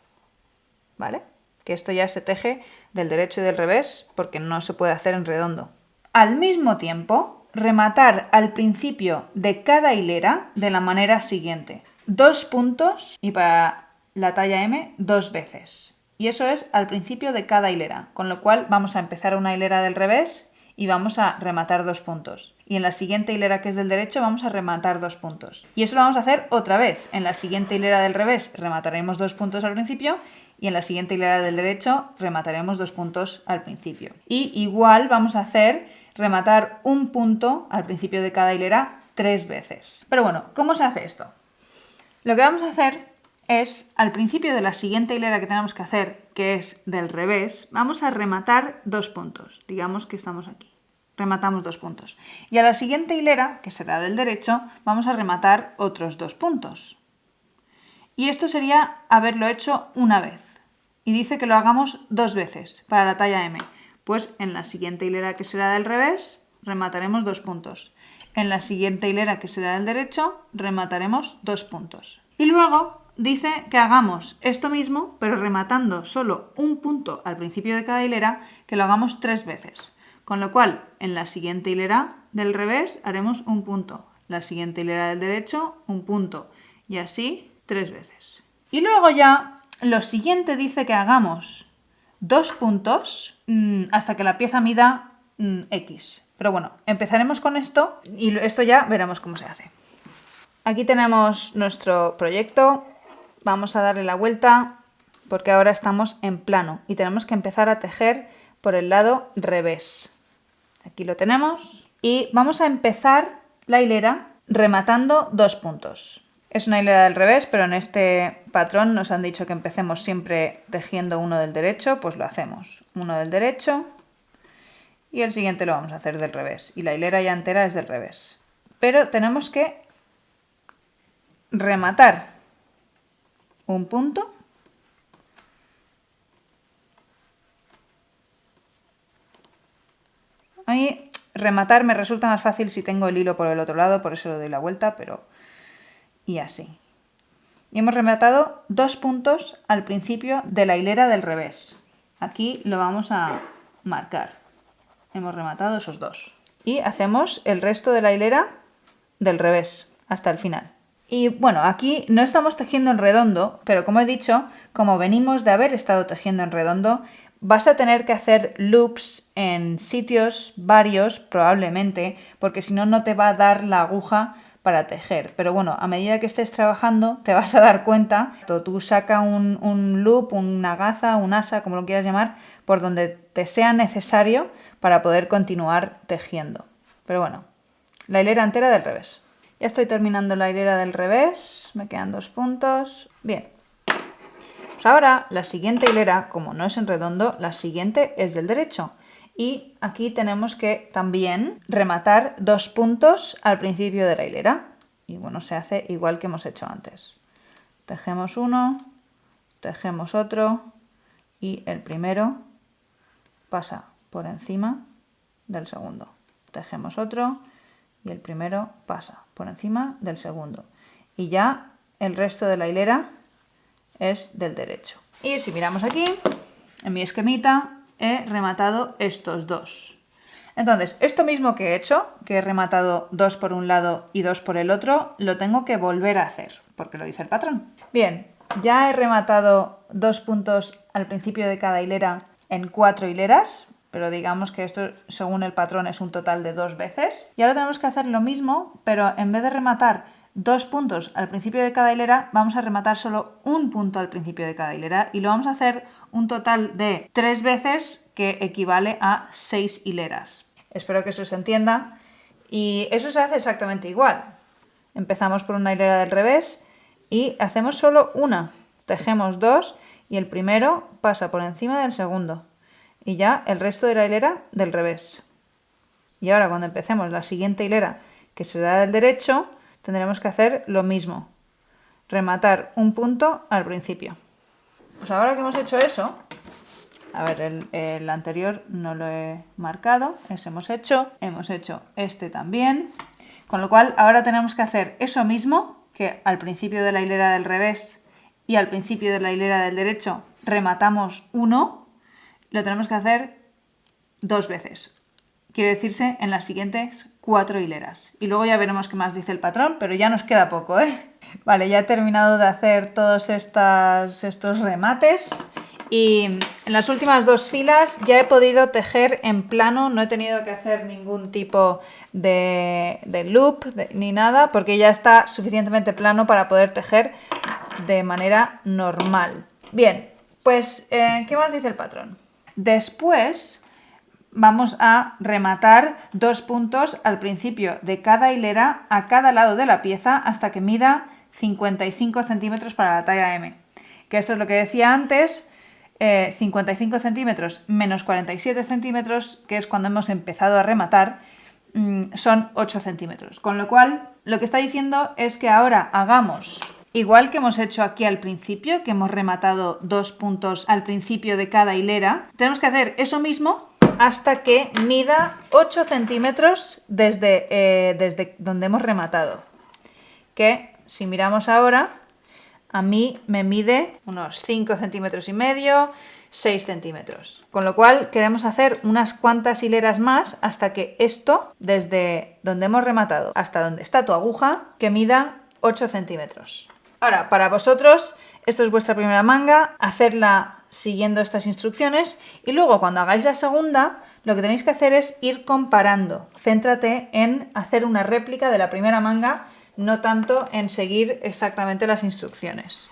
¿Vale? Que esto ya se teje del derecho y del revés porque no se puede hacer en redondo. Al mismo tiempo, rematar al principio de cada hilera de la manera siguiente. 2 puntos y para la talla M 2 veces. Y eso es al principio de cada hilera, con lo cual vamos a empezar una hilera del revés y vamos a rematar 2 puntos. Y en la siguiente hilera que es del derecho vamos a rematar 2 puntos. Y eso lo vamos a hacer otra vez. En la siguiente hilera del revés remataremos 2 puntos al principio y en la siguiente hilera del derecho remataremos 2 puntos al principio. Y igual vamos a hacer rematar un punto al principio de cada hilera 3 veces. Pero bueno, ¿cómo se hace esto? Lo que vamos a hacer es, al principio de la siguiente hilera que tenemos que hacer, que es del revés, vamos a rematar 2 puntos. Digamos que estamos aquí. Rematamos 2 puntos. Y a la siguiente hilera, que será del derecho, vamos a rematar otros 2 puntos. Y esto sería haberlo hecho una vez. Y dice que lo hagamos 2 veces para la talla M. Pues en la siguiente hilera que será del revés, remataremos 2 puntos. En la siguiente hilera que será del derecho, remataremos 2 puntos. Y luego dice que hagamos esto mismo, pero rematando solo un punto al principio de cada hilera, que lo hagamos 3 veces. Con lo cual, en la siguiente hilera del revés haremos un punto. La siguiente hilera del derecho, un punto. Y así 3 veces. Y luego ya, lo siguiente dice que hagamos 2 puntos hasta que la pieza mida X. Pero bueno, empezaremos con esto y esto ya veremos cómo se hace. Aquí tenemos nuestro proyecto. Vamos a darle la vuelta porque ahora estamos en plano y tenemos que empezar a tejer por el lado revés. Aquí lo tenemos y vamos a empezar la hilera rematando 2 puntos. Es una hilera del revés, pero en este patrón nos han dicho que empecemos siempre tejiendo uno del derecho, pues lo hacemos. Uno del derecho y el siguiente lo vamos a hacer del revés. Y la hilera ya entera es del revés. Pero tenemos que rematar un punto ahí. Rematar me resulta más fácil si tengo el hilo por el otro lado, por eso le doy la vuelta, pero y así. Y hemos rematado 2 puntos al principio de la hilera del revés. Aquí lo vamos a marcar. Hemos rematado esos 2. Y hacemos el resto de la hilera del revés hasta el final. Y bueno, aquí no estamos tejiendo en redondo, pero como he dicho, como venimos de haber estado tejiendo en redondo, vas a tener que hacer loops en sitios varios, probablemente, porque si no, no te va a dar la aguja para tejer. Pero bueno, a medida que estés trabajando, te vas a dar cuenta, tú saca un loop, una gaza, un asa, como lo quieras llamar, por donde te sea necesario para poder continuar tejiendo. Pero bueno, la hilera entera del revés. Ya estoy terminando la hilera del revés, me quedan 2 puntos. Bien. Pues ahora la siguiente hilera, como no es en redondo, la siguiente es del derecho. Y aquí tenemos que también rematar 2 puntos al principio de la hilera. Y bueno, se hace igual que hemos hecho antes. Tejemos uno, tejemos otro y el primero pasa por encima del segundo. Tejemos otro y el primero pasa por encima del segundo. Y ya el resto de la hilera es del derecho. Y si miramos aquí, en mi esquemita he rematado estos dos. Entonces, esto mismo que he hecho, que he rematado 2 por un lado y 2 por el otro, lo tengo que volver a hacer, porque lo dice el patrón. Bien, ya he rematado 2 puntos al principio de cada hilera en 4 hileras, pero digamos que esto, según el patrón, es un total de 2 veces. Y ahora tenemos que hacer lo mismo, pero en vez de rematar 2 puntos al principio de cada hilera, vamos a rematar solo un punto al principio de cada hilera y lo vamos a hacer un total de 3 veces, que equivale a 6 hileras. Espero que eso se entienda. Y eso se hace exactamente igual. Empezamos por una hilera del revés y hacemos solo una. Tejemos 2 y el primero pasa por encima del segundo. Y ya el resto de la hilera del revés. Y ahora cuando empecemos la siguiente hilera, que será del derecho, tendremos que hacer lo mismo. Rematar un punto al principio. Pues ahora que hemos hecho eso, a ver, el anterior no lo he marcado, ese hemos hecho este también, con lo cual ahora tenemos que hacer eso mismo, que al principio de la hilera del revés y al principio de la hilera del derecho rematamos uno, lo tenemos que hacer 2 veces. Quiere decirse en las siguientes 4 hileras. Y luego ya veremos qué más dice el patrón, pero ya nos queda poco, ¿eh? Vale, ya he terminado de hacer todos estos remates. Y en las últimas 2 filas ya he podido tejer en plano, no he tenido que hacer ningún tipo de loop ni nada, porque ya está suficientemente plano para poder tejer de manera normal. Bien, pues, ¿qué más dice el patrón? Después vamos a rematar 2 puntos al principio de cada hilera a cada lado de la pieza hasta que mida 55 centímetros para la talla M. Que esto es lo que decía antes. 55 centímetros menos 47 centímetros, que es cuando hemos empezado a rematar, son 8 centímetros. Con lo cual, lo que está diciendo es que ahora hagamos igual que hemos hecho aquí al principio, que hemos rematado 2 puntos al principio de cada hilera. Tenemos que hacer eso mismo hasta que mida 8 centímetros desde donde hemos rematado. Que si miramos ahora, a mí me mide unos 5 centímetros y medio, 6 centímetros. Con lo cual queremos hacer unas cuantas hileras más hasta que esto, desde donde hemos rematado hasta donde está tu aguja, que mida 8 centímetros. Ahora, para vosotros, esto es vuestra primera manga, hacerla siguiendo estas instrucciones y luego cuando hagáis la segunda, lo que tenéis que hacer es ir comparando. Céntrate en hacer una réplica de la primera manga, no tanto en seguir exactamente las instrucciones.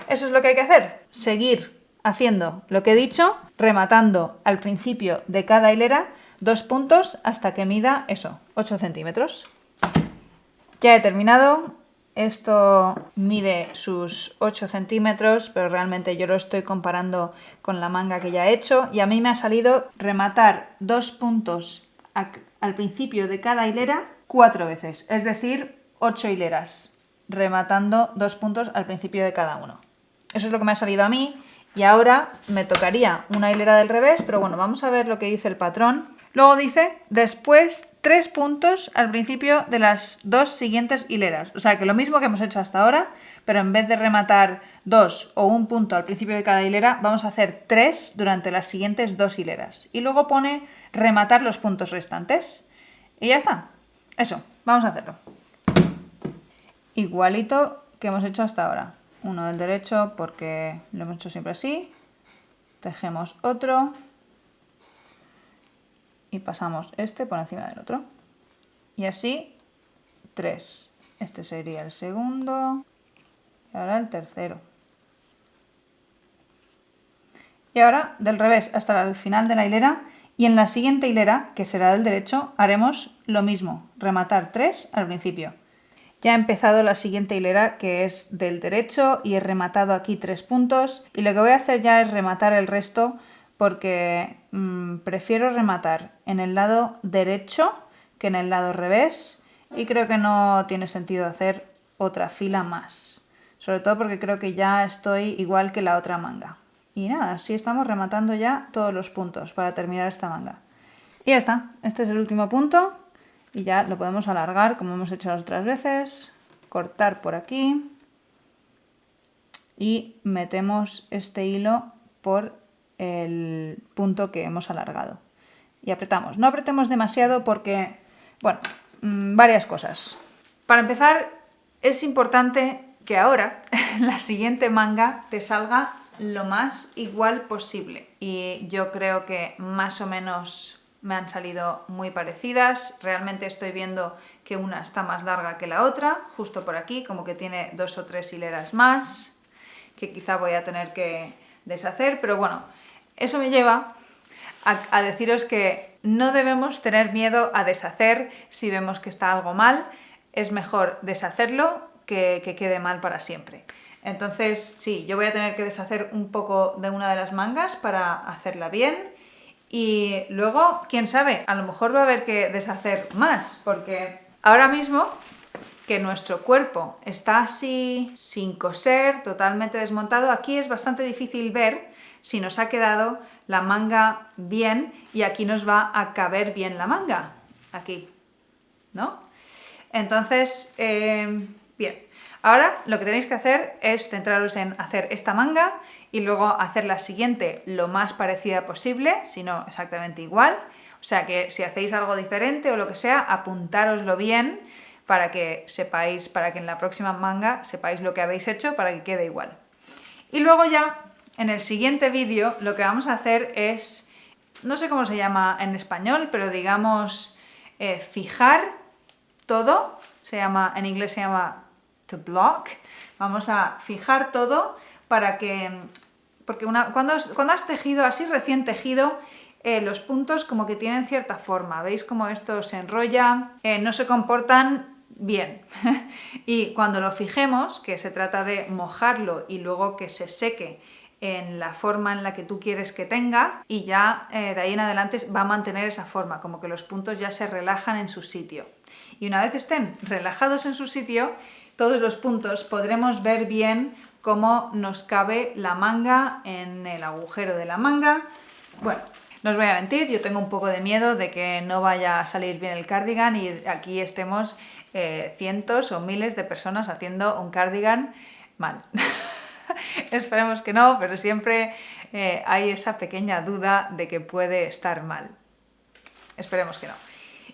Eso es lo que hay que hacer, seguir haciendo lo que he dicho, rematando al principio de cada hilera 2 puntos hasta que mida eso, 8 centímetros. Ya he terminado, esto mide sus 8 centímetros, pero realmente yo lo estoy comparando con la manga que ya he hecho y a mí me ha salido rematar 2 puntos al principio de cada hilera 4 veces, es decir, 8 hileras, rematando 2 puntos al principio de cada uno. Eso es lo que me ha salido a mí y ahora me tocaría una hilera del revés, pero bueno, vamos a ver lo que dice el patrón. Luego dice, después 3 puntos al principio de las 2 siguientes hileras. O sea que lo mismo que hemos hecho hasta ahora, pero en vez de rematar 2 o 1 punto al principio de cada hilera, vamos a hacer 3 durante las siguientes 2 hileras. Y luego pone rematar los puntos restantes. Y ya está. Eso, vamos a hacerlo. Igualito que hemos hecho hasta ahora. Uno del derecho porque lo hemos hecho siempre así. Tejemos otro. Y pasamos este por encima del otro. Y así 3. Este sería el segundo. Y ahora el tercero. Y ahora del revés hasta el final de la hilera. Y en la siguiente hilera, que será del derecho, haremos lo mismo. Rematar 3 al principio. Ya he empezado la siguiente hilera, que es del derecho, y he rematado aquí 3 puntos. Y lo que voy a hacer ya es rematar el resto, porque prefiero rematar en el lado derecho que en el lado revés. Y creo que no tiene sentido hacer otra fila más. Sobre todo porque creo que ya estoy igual que la otra manga. Y nada, así estamos rematando ya todos los puntos para terminar esta manga. Y ya está, este es el último punto. Y ya lo podemos alargar como hemos hecho las otras veces, cortar por aquí y metemos este hilo por el punto que hemos alargado. Y apretamos. No apretemos demasiado porque, bueno, varias cosas. Para empezar, es importante que ahora la siguiente manga te salga lo más igual posible. Y yo creo que más o menos me han salido muy parecidas. Realmente estoy viendo que una está más larga que la otra, justo por aquí, como que tiene 2 o 3 hileras más, que quizá voy a tener que deshacer, pero bueno, eso me lleva a deciros que no debemos tener miedo a deshacer si vemos que está algo mal. Es mejor deshacerlo que quede mal para siempre. Entonces, sí, yo voy a tener que deshacer un poco de una de las mangas para hacerla bien. Y luego, quién sabe, a lo mejor va a haber que deshacer más, porque ahora mismo que nuestro cuerpo está así, sin coser, totalmente desmontado, aquí es bastante difícil ver si nos ha quedado la manga bien y aquí nos va a caber bien la manga, aquí, ¿no? Entonces, bien. Ahora lo que tenéis que hacer es centraros en hacer esta manga y luego hacer la siguiente lo más parecida posible, si no exactamente igual. O sea que si hacéis algo diferente o lo que sea, apuntároslo bien para que sepáis, para que en la próxima manga sepáis lo que habéis hecho para que quede igual. Y luego ya, en el siguiente vídeo, lo que vamos a hacer es, no sé cómo se llama en español, pero digamos fijar todo, en inglés se llama to block. Vamos a fijar todo para que, porque cuando has tejido así recién tejido, los puntos como que tienen cierta forma, ¿veis cómo esto se enrolla? No se comportan bien. Y cuando lo fijemos, que se trata de mojarlo y luego que se seque en la forma en la que tú quieres que tenga, y ya de ahí en adelante va a mantener esa forma, como que los puntos ya se relajan en su sitio. Y una vez estén relajados en su sitio, todos los puntos podremos ver bien cómo nos cabe la manga en el agujero de la manga. Bueno, no os voy a mentir, yo tengo un poco de miedo de que no vaya a salir bien el cardigan y aquí estemos cientos o miles de personas haciendo un cardigan mal. Esperemos que no, pero siempre hay esa pequeña duda de que puede estar mal. Esperemos que no.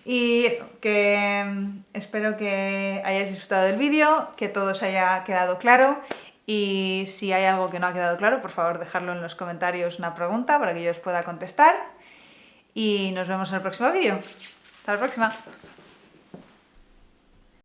Y eso, que espero que hayáis disfrutado del vídeo, que todo os haya quedado claro y si hay algo que no ha quedado claro, por favor dejadlo en los comentarios una pregunta para que yo os pueda contestar y nos vemos en el próximo vídeo. Hasta la próxima.